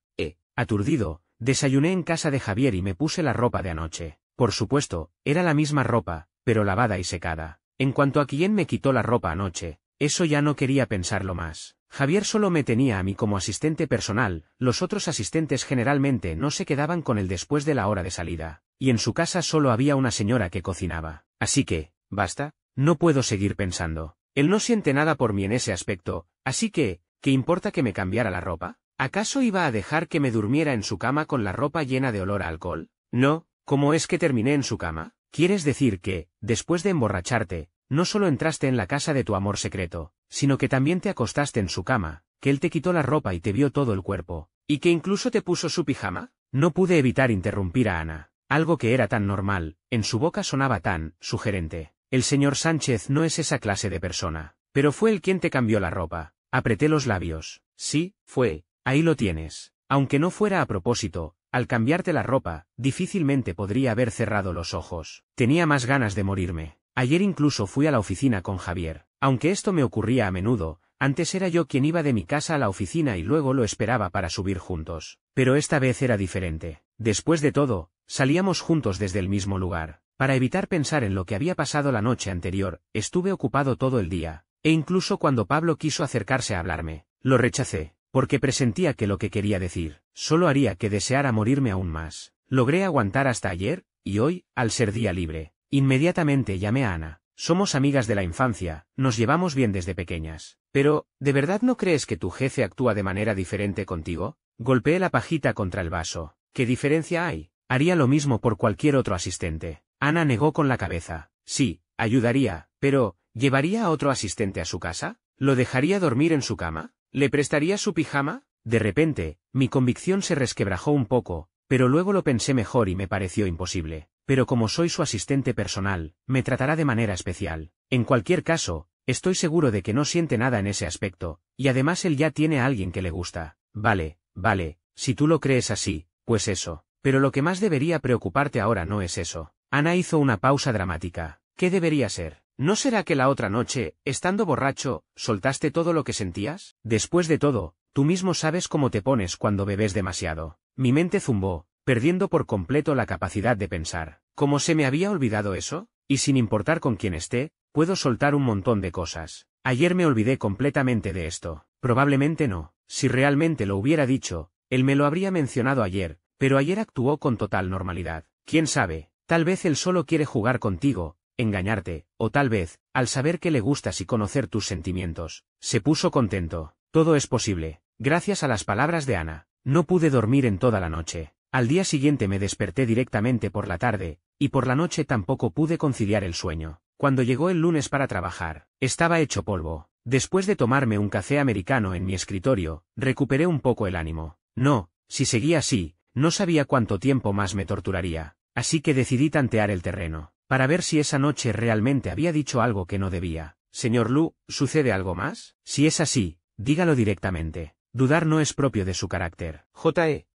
Aturdido, desayuné en casa de Javier y me puse la ropa de anoche. Por supuesto, era la misma ropa, pero lavada y secada. En cuanto a quién me quitó la ropa anoche, eso ya no quería pensarlo más. Javier solo me tenía a mí como asistente personal, los otros asistentes generalmente no se quedaban con él después de la hora de salida, y en su casa solo había una señora que cocinaba. Así que, basta, no puedo seguir pensando. Él no siente nada por mí en ese aspecto, así que, ¿qué importa que me cambiara la ropa? ¿Acaso iba a dejar que me durmiera en su cama con la ropa llena de olor a alcohol? No, ¿cómo es que terminé en su cama? ¿Quieres decir que, después de emborracharte, no solo entraste en la casa de tu amor secreto, sino que también te acostaste en su cama, que él te quitó la ropa y te vio todo el cuerpo, y que incluso te puso su pijama? No pude evitar interrumpir a Ana. Algo que era tan normal, en su boca sonaba tan sugerente. El señor Sánchez no es esa clase de persona. Pero fue él quien te cambió la ropa. Apreté los labios. Sí, fue. Ahí lo tienes. Aunque no fuera a propósito, al cambiarte la ropa, difícilmente podría haber cerrado los ojos. Tenía más ganas de morirme. Ayer incluso fui a la oficina con Javier. Aunque esto me ocurría a menudo, antes era yo quien iba de mi casa a la oficina y luego lo esperaba para subir juntos. Pero esta vez era diferente. Después de todo, salíamos juntos desde el mismo lugar. Para evitar pensar en lo que había pasado la noche anterior, estuve ocupado todo el día, e incluso cuando Pablo quiso acercarse a hablarme, lo rechacé, porque presentía que lo que quería decir solo haría que deseara morirme aún más. Logré aguantar hasta ayer, y hoy, al ser día libre, inmediatamente llamé a Ana. Somos amigas de la infancia, nos llevamos bien desde pequeñas. Pero, ¿de verdad no crees que tu jefe actúa de manera diferente contigo? Golpeé la pajita contra el vaso. ¿Qué diferencia hay? Haría lo mismo por cualquier otro asistente. Ana negó con la cabeza. Sí, ayudaría, pero, ¿llevaría a otro asistente a su casa? ¿Lo dejaría dormir en su cama? ¿Le prestaría su pijama? De repente, mi convicción se resquebrajó un poco, pero luego lo pensé mejor y me pareció imposible. Pero como soy su asistente personal, me tratará de manera especial. En cualquier caso, estoy seguro de que no siente nada en ese aspecto, y además él ya tiene a alguien que le gusta. Vale, si tú lo crees así, pues eso. Pero lo que más debería preocuparte ahora no es eso. Ana hizo una pausa dramática. ¿Qué debería ser? ¿No será que la otra noche, estando borracho, soltaste todo lo que sentías? Después de todo, tú mismo sabes cómo te pones cuando bebes demasiado. Mi mente zumbó, perdiendo por completo la capacidad de pensar. ¿Cómo se me había olvidado eso? Y sin importar con quién esté, puedo soltar un montón de cosas. Ayer me olvidé completamente de esto. Probablemente no. Si realmente lo hubiera dicho, él me lo habría mencionado ayer, pero ayer actuó con total normalidad. ¿Quién sabe? Tal vez él solo quiere jugar contigo, engañarte, o tal vez, al saber que le gustas y conocer tus sentimientos, se puso contento. Todo es posible. Gracias a las palabras de Ana, no pude dormir en toda la noche. Al día siguiente me desperté directamente por la tarde, y por la noche tampoco pude conciliar el sueño. Cuando llegó el lunes para trabajar, estaba hecho polvo. Después de tomarme un café americano en mi escritorio, recuperé un poco el ánimo. No, si seguía así, no sabía cuánto tiempo más me torturaría. Así que decidí tantear el terreno, para ver si esa noche realmente había dicho algo que no debía. Señor Lu, ¿sucede algo más? Si es así, dígalo directamente. Dudar no es propio de su carácter.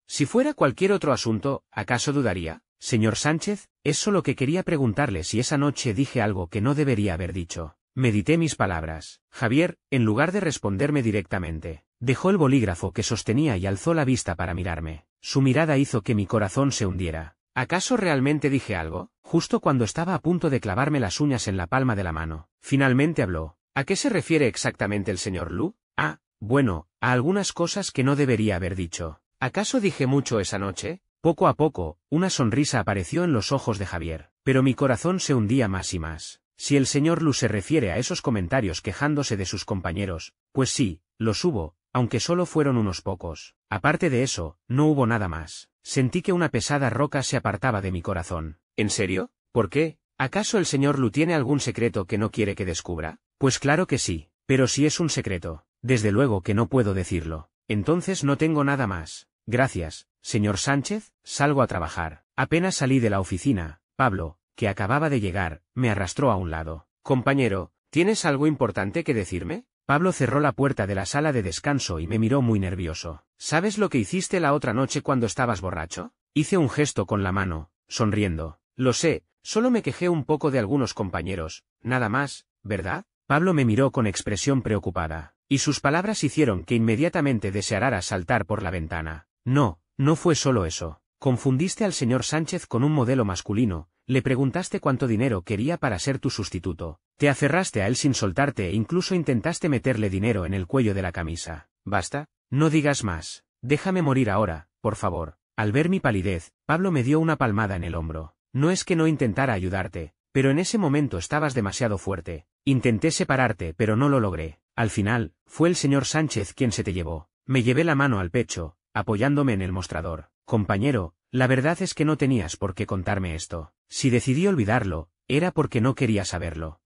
Si fuera cualquier otro asunto, ¿acaso dudaría? Señor Sánchez, es solo que quería preguntarle si esa noche dije algo que no debería haber dicho. Medité mis palabras. Javier, en lugar de responderme directamente, dejó el bolígrafo que sostenía y alzó la vista para mirarme. Su mirada hizo que mi corazón se hundiera. ¿Acaso realmente dije algo? Justo cuando estaba a punto de clavarme las uñas en la palma de la mano, finalmente habló. ¿A qué se refiere exactamente el señor Lu? Bueno, a algunas cosas que no debería haber dicho. ¿Acaso dije mucho esa noche? Poco a poco, una sonrisa apareció en los ojos de Javier, pero mi corazón se hundía más y más. Si el señor Lu se refiere a esos comentarios quejándose de sus compañeros, pues sí, los hubo, aunque solo fueron unos pocos. Aparte de eso, no hubo nada más. Sentí que una pesada roca se apartaba de mi corazón. ¿En serio? ¿Por qué? ¿Acaso el señor Lu tiene algún secreto que no quiere que descubra? Pues claro que sí, pero si es un secreto, desde luego que no puedo decirlo. Entonces no tengo nada más. Gracias, señor Sánchez, salgo a trabajar. Apenas salí de la oficina, Pablo, que acababa de llegar, me arrastró a un lado. Compañero, ¿tienes algo importante que decirme? Pablo cerró la puerta de la sala de descanso y me miró muy nervioso. ¿Sabes lo que hiciste la otra noche cuando estabas borracho? Hice un gesto con la mano, sonriendo. Lo sé, solo me quejé un poco de algunos compañeros, nada más, ¿verdad? Pablo me miró con expresión preocupada, y sus palabras hicieron que inmediatamente deseara saltar por la ventana. No fue solo eso. Confundiste al señor Sánchez con un modelo masculino, le preguntaste cuánto dinero quería para ser tu sustituto, te aferraste a él sin soltarte e incluso intentaste meterle dinero en el cuello de la camisa. Basta, no digas más, déjame morir ahora, por favor. Al ver mi palidez, Pablo me dio una palmada en el hombro. No es que no intentara ayudarte, pero en ese momento estabas demasiado fuerte. Intenté separarte pero no lo logré. Al final, fue el señor Sánchez quien se te llevó. Me llevé la mano al pecho, apoyándome en el mostrador. Compañero, la verdad es que no tenías por qué contarme esto. Si decidí olvidarlo, era porque no quería saberlo.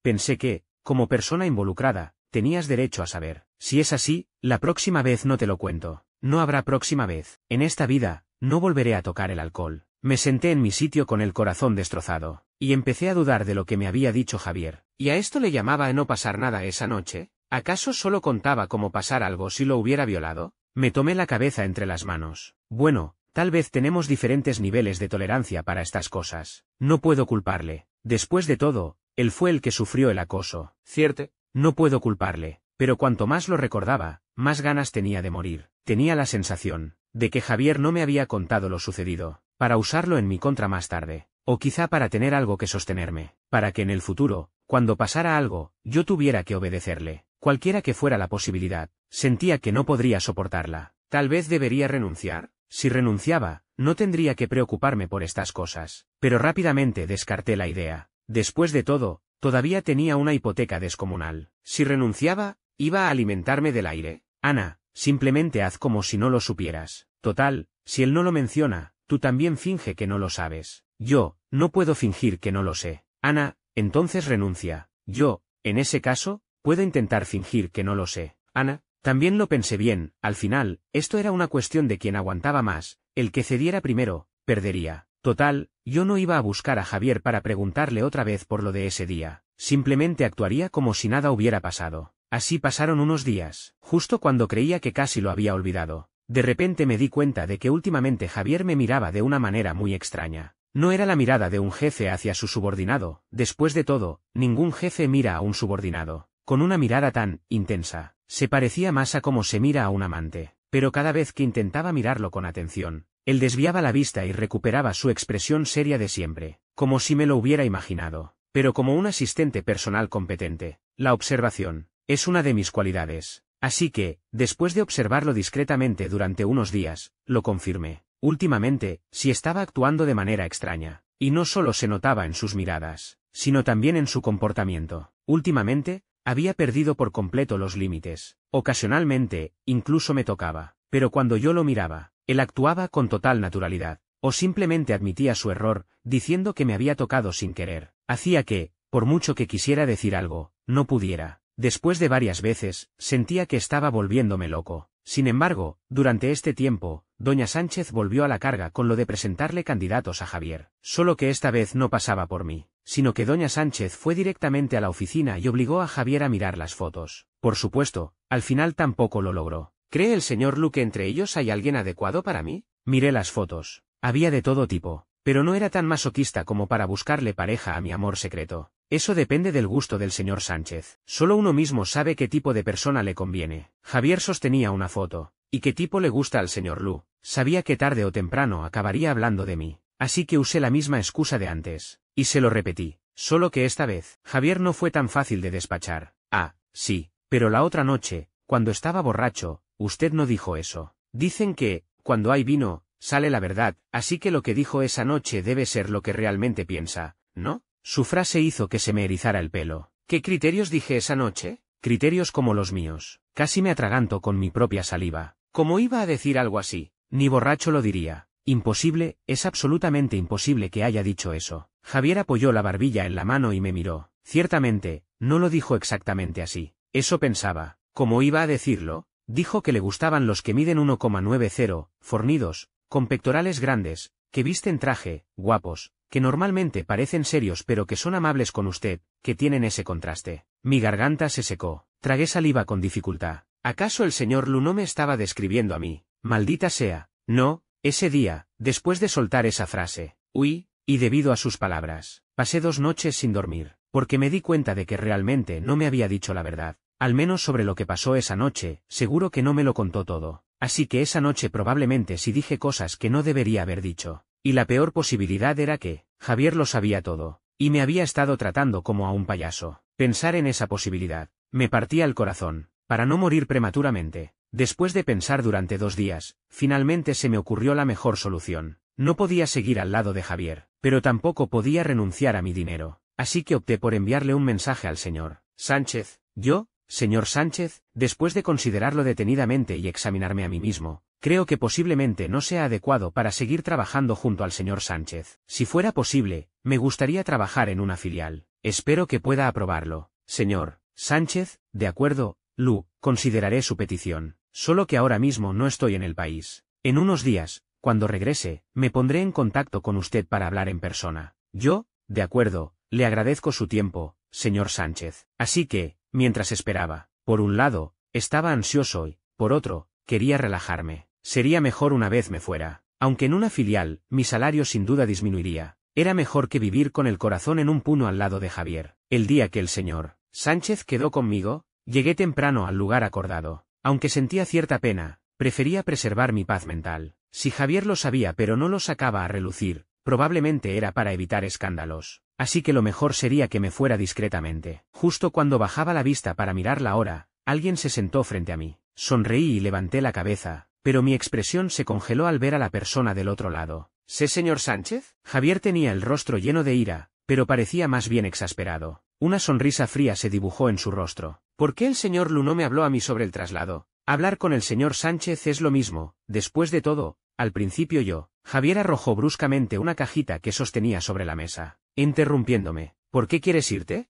Pensé que, como persona involucrada, tenías derecho a saber. Si es así, la próxima vez no te lo cuento. No habrá próxima vez. En esta vida, no volveré a tocar el alcohol. Me senté en mi sitio con el corazón destrozado, y empecé a dudar de lo que me había dicho Javier. ¿Y a esto le llamaba no pasar nada esa noche? ¿Acaso solo contaba cómo pasar algo si lo hubiera violado? Me tomé la cabeza entre las manos. Bueno, tal vez tenemos diferentes niveles de tolerancia para estas cosas. No puedo culparle. Después de todo, él fue el que sufrió el acoso. ¿Cierto? No puedo culparle, pero cuanto más lo recordaba, más ganas tenía de morir. Tenía la sensación de que Javier no me había contado lo sucedido, para usarlo en mi contra más tarde, o quizá para tener algo que sostenerme, para que en el futuro, cuando pasara algo, yo tuviera que obedecerle. Cualquiera que fuera la posibilidad, sentía que no podría soportarla. Tal vez debería renunciar. Si renunciaba, no tendría que preocuparme por estas cosas. Pero rápidamente descarté la idea. Después de todo, todavía tenía una hipoteca descomunal. Si renunciaba, iba a alimentarme del aire. Ana, simplemente haz como si no lo supieras. Total, si él no lo menciona, tú también finge que no lo sabes. Yo, no puedo fingir que no lo sé. Ana, entonces renuncia. Yo, en ese caso, puedo intentar fingir que no lo sé. Ana, también lo pensé bien, al final, esto era una cuestión de quien aguantaba más, el que cediera primero, perdería. Total, yo no iba a buscar a Javier para preguntarle otra vez por lo de ese día, simplemente actuaría como si nada hubiera pasado. Así pasaron unos días, justo cuando creía que casi lo había olvidado. De repente me di cuenta de que últimamente Javier me miraba de una manera muy extraña. No era la mirada de un jefe hacia su subordinado, después de todo, ningún jefe mira a un subordinado con una mirada tan intensa. Se parecía más a cómo se mira a un amante, pero cada vez que intentaba mirarlo con atención, él desviaba la vista y recuperaba su expresión seria de siempre, como si me lo hubiera imaginado, pero como un asistente personal competente. La observación es una de mis cualidades, así que, después de observarlo discretamente durante unos días, lo confirmé. Últimamente, sí estaba actuando de manera extraña, y no solo se notaba en sus miradas, sino también en su comportamiento. Últimamente, había perdido por completo los límites. Ocasionalmente, incluso me tocaba, pero cuando yo lo miraba, él actuaba con total naturalidad, o simplemente admitía su error, diciendo que me había tocado sin querer. Hacía que, por mucho que quisiera decir algo, no pudiera. Después de varias veces, sentía que estaba volviéndome loco. Sin embargo, durante este tiempo, doña Sánchez volvió a la carga con lo de presentarle candidatos a Javier. Solo que esta vez no pasaba por mí, sino que doña Sánchez fue directamente a la oficina y obligó a Javier a mirar las fotos. Por supuesto, al final tampoco lo logró. ¿Cree el señor Lu que entre ellos hay alguien adecuado para mí? Miré las fotos. Había de todo tipo, pero no era tan masoquista como para buscarle pareja a mi amor secreto. Eso depende del gusto del señor Sánchez. Solo uno mismo sabe qué tipo de persona le conviene. Javier sostenía una foto. ¿Y qué tipo le gusta al señor Lu? Sabía que tarde o temprano acabaría hablando de mí, así que usé la misma excusa de antes, y se lo repetí. Solo que esta vez, Javier no fue tan fácil de despachar. Ah, sí, pero la otra noche, cuando estaba borracho, usted no dijo eso. Dicen que, cuando hay vino, sale la verdad, así que lo que dijo esa noche debe ser lo que realmente piensa, ¿no? Su frase hizo que se me erizara el pelo. ¿Qué criterios dije esa noche? Criterios como los míos. Casi me atraganto con mi propia saliva. ¿Cómo iba a decir algo así? Ni borracho lo diría. Imposible, es absolutamente imposible que haya dicho eso. Javier apoyó la barbilla en la mano y me miró. Ciertamente, no lo dijo exactamente así. Eso pensaba. ¿Cómo iba a decirlo? Dijo que le gustaban los que miden 1,90, fornidos, con pectorales grandes, que visten traje, guapos, que normalmente parecen serios pero que son amables con usted, que tienen ese contraste. Mi garganta se secó. Tragué saliva con dificultad. ¿Acaso el señor Lu no me estaba describiendo a mí? Maldita sea. No, ese día, después de soltar esa frase, huí, y debido a sus palabras, pasé 2 noches sin dormir, porque me di cuenta de que realmente no me había dicho la verdad. Al menos sobre lo que pasó esa noche, seguro que no me lo contó todo. Así que esa noche probablemente sí dije cosas que no debería haber dicho. Y la peor posibilidad era que Javier lo sabía todo, y me había estado tratando como a un payaso. Pensar en esa posibilidad me partía el corazón. Para no morir prematuramente, después de pensar durante 2 días, finalmente se me ocurrió la mejor solución. No podía seguir al lado de Javier, pero tampoco podía renunciar a mi dinero. Así que opté por enviarle un mensaje al señor Sánchez. Yo, señor Sánchez, después de considerarlo detenidamente y examinarme a mí mismo, creo que posiblemente no sea adecuado para seguir trabajando junto al señor Sánchez. Si fuera posible, me gustaría trabajar en una filial. Espero que pueda aprobarlo. Señor Sánchez, de acuerdo, Lu, consideraré su petición. Solo que ahora mismo no estoy en el país. En unos días, cuando regrese, me pondré en contacto con usted para hablar en persona. Yo, de acuerdo, le agradezco su tiempo, señor Sánchez. Así que, mientras esperaba, por un lado, estaba ansioso y, por otro, quería relajarme. Sería mejor una vez me fuera. Aunque en una filial, mi salario sin duda disminuiría. Era mejor que vivir con el corazón en un puño al lado de Javier. El día que el señor Sánchez quedó conmigo, llegué temprano al lugar acordado. Aunque sentía cierta pena, prefería preservar mi paz mental. Si Javier lo sabía pero no lo sacaba a relucir, probablemente era para evitar escándalos. Así que lo mejor sería que me fuera discretamente. Justo cuando bajaba la vista para mirar la hora, alguien se sentó frente a mí. Sonreí y levanté la cabeza, pero mi expresión se congeló al ver a la persona del otro lado. ¿Sé señor Sánchez? Javier tenía el rostro lleno de ira, pero parecía más bien exasperado. Una sonrisa fría se dibujó en su rostro. ¿Por qué el señor Lu no me habló a mí sobre el traslado? Hablar con el señor Sánchez es lo mismo. Después de todo, al principio yo. Javier arrojó bruscamente una cajita que sostenía sobre la mesa, interrumpiéndome. ¿Por qué quieres irte?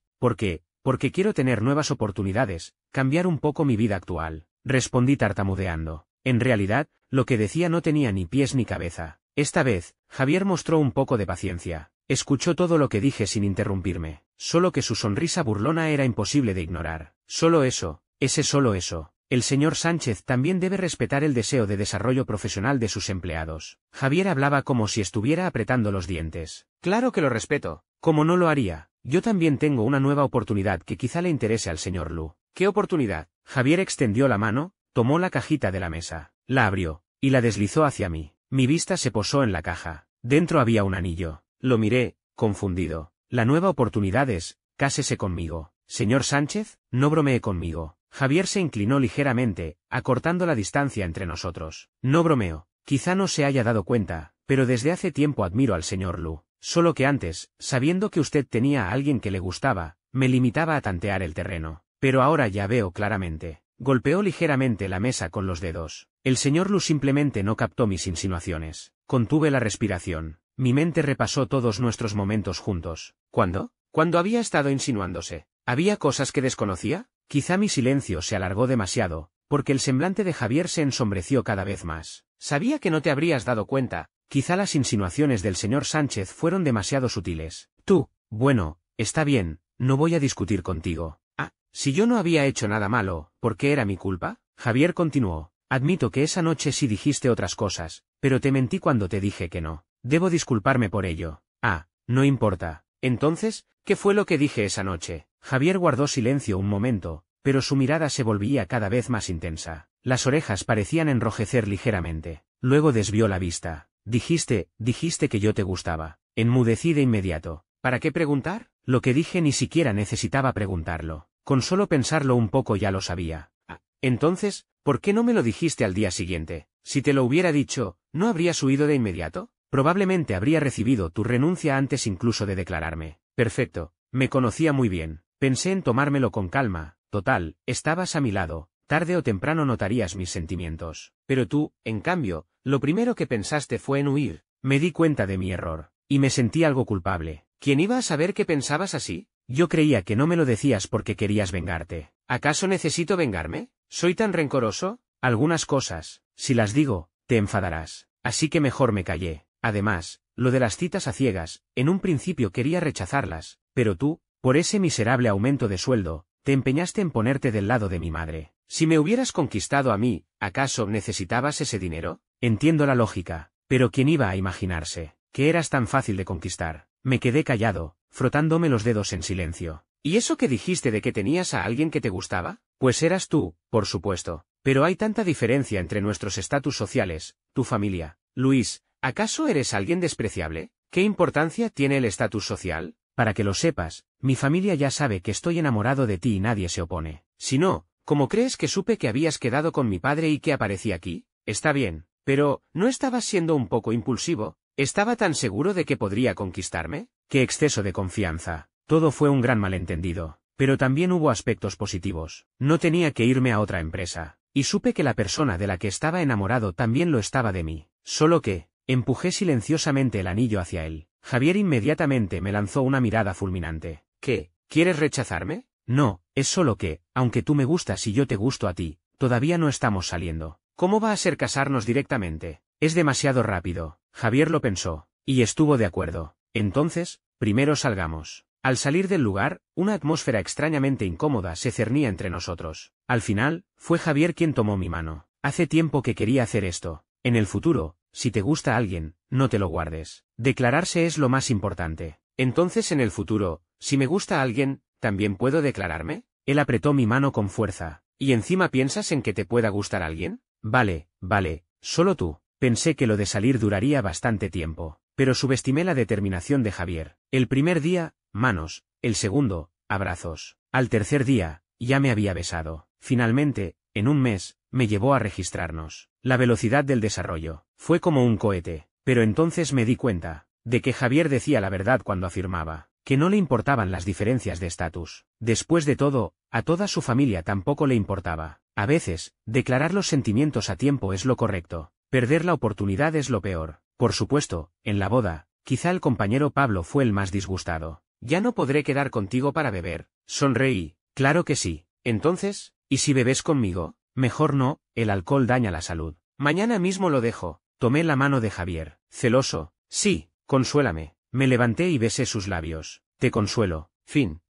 porque quiero tener nuevas oportunidades, cambiar un poco mi vida actual. Respondí tartamudeando. En realidad, lo que decía no tenía ni pies ni cabeza. Esta vez, Javier mostró un poco de paciencia. Escuchó todo lo que dije sin interrumpirme, solo que su sonrisa burlona era imposible de ignorar. Solo eso, solo eso. El señor Sánchez también debe respetar el deseo de desarrollo profesional de sus empleados. Javier hablaba como si estuviera apretando los dientes. Claro que lo respeto. ¿Cómo no lo haría? Yo también tengo una nueva oportunidad que quizá le interese al señor Lu. ¿Qué oportunidad? Javier extendió la mano, tomó la cajita de la mesa, la abrió, y la deslizó hacia mí. Mi vista se posó en la caja. Dentro había un anillo. Lo miré, confundido. La nueva oportunidad es, cásese conmigo. Señor Sánchez, no bromee conmigo. Javier se inclinó ligeramente, acortando la distancia entre nosotros. No bromeo. Quizá no se haya dado cuenta, pero desde hace tiempo admiro al señor Lu. Solo que antes, sabiendo que usted tenía a alguien que le gustaba, me limitaba a tantear el terreno. Pero ahora ya veo claramente. Golpeó ligeramente la mesa con los dedos. El señor Lu simplemente no captó mis insinuaciones. Contuve la respiración. Mi mente repasó todos nuestros momentos juntos. ¿Cuándo? ¿Cuándo había estado insinuándose? ¿Había cosas que desconocía? Quizá mi silencio se alargó demasiado, porque el semblante de Javier se ensombreció cada vez más. Sabía que no te habrías dado cuenta. Quizá las insinuaciones del señor Sánchez fueron demasiado sutiles. Tú, bueno, está bien, no voy a discutir contigo. Ah, si yo no había hecho nada malo, ¿por qué era mi culpa? Javier continuó. Admito que esa noche sí dijiste otras cosas, pero te mentí cuando te dije que no. Debo disculparme por ello. Ah, no importa. Entonces, ¿qué fue lo que dije esa noche? Javier guardó silencio un momento, pero su mirada se volvía cada vez más intensa. Las orejas parecían enrojecer ligeramente. Luego desvió la vista. Dijiste que yo te gustaba. Enmudecí de inmediato. ¿Para qué preguntar? Lo que dije ni siquiera necesitaba preguntarlo. Con solo pensarlo un poco ya lo sabía. Ah, entonces, ¿por qué no me lo dijiste al día siguiente? Si te lo hubiera dicho, ¿no habrías huido de inmediato? Probablemente habría recibido tu renuncia antes incluso de declararme. Perfecto. Me conocía muy bien. Pensé en tomármelo con calma. Total, estabas a mi lado. Tarde o temprano notarías mis sentimientos. Pero tú, en cambio, lo primero que pensaste fue en huir. Me di cuenta de mi error. Y me sentí algo culpable. ¿Quién iba a saber que pensabas así? Yo creía que no me lo decías porque querías vengarte. ¿Acaso necesito vengarme? ¿Soy tan rencoroso? Algunas cosas, si las digo, te enfadarás. Así que mejor me callé. Además, lo de las citas a ciegas, en un principio quería rechazarlas, pero tú, por ese miserable aumento de sueldo, te empeñaste en ponerte del lado de mi madre. Si me hubieras conquistado a mí, ¿acaso necesitabas ese dinero? Entiendo la lógica, pero ¿quién iba a imaginarse que eras tan fácil de conquistar? Me quedé callado, frotándome los dedos en silencio. ¿Y eso que dijiste de que tenías a alguien que te gustaba? Pues eras tú, por supuesto. Pero hay tanta diferencia entre nuestros estatus sociales, tu familia. Luis, ¿acaso eres alguien despreciable? ¿Qué importancia tiene el estatus social? Para que lo sepas, mi familia ya sabe que estoy enamorado de ti y nadie se opone. Si no, ¿cómo crees que supe que habías quedado con mi padre y que aparecí aquí? Está bien, pero, ¿no estabas siendo un poco impulsivo? ¿Estaba tan seguro de que podría conquistarme? ¡Qué exceso de confianza! Todo fue un gran malentendido. Pero también hubo aspectos positivos. No tenía que irme a otra empresa. Y supe que la persona de la que estaba enamorado también lo estaba de mí. Solo que, empujé silenciosamente el anillo hacia él. Javier inmediatamente me lanzó una mirada fulminante. ¿Qué? ¿Quieres rechazarme? No, es solo que, aunque tú me gustas y yo te gusto a ti, todavía no estamos saliendo. ¿Cómo va a ser casarnos directamente? Es demasiado rápido. Javier lo pensó, y estuvo de acuerdo. Entonces, primero salgamos. Al salir del lugar, una atmósfera extrañamente incómoda se cernía entre nosotros. Al final, fue Javier quien tomó mi mano. Hace tiempo que quería hacer esto. En el futuro, si te gusta alguien, no te lo guardes. Declararse es lo más importante. Entonces en el futuro, si me gusta alguien, ¿también puedo declararme? Él apretó mi mano con fuerza. ¿Y encima piensas en que te pueda gustar alguien? Vale, solo tú. Pensé que lo de salir duraría bastante tiempo, pero subestimé la determinación de Javier. El primer día, manos, el segundo, abrazos. Al tercer día, ya me había besado. Finalmente, en un mes, me llevó a registrarnos. La velocidad del desarrollo fue como un cohete, pero entonces me di cuenta de que Javier decía la verdad cuando afirmaba que no le importaban las diferencias de estatus. Después de todo, a toda su familia tampoco le importaba. A veces, declarar los sentimientos a tiempo es lo correcto. Perder la oportunidad es lo peor. Por supuesto, en la boda, quizá el compañero Pablo fue el más disgustado. Ya no podré quedar contigo para beber. Sonreí. Claro que sí. Entonces, ¿y si bebes conmigo? Mejor no, el alcohol daña la salud. Mañana mismo lo dejo. Tomé la mano de Javier. Celoso. Sí, consuélame. Me levanté y besé sus labios. Te consuelo. Fin.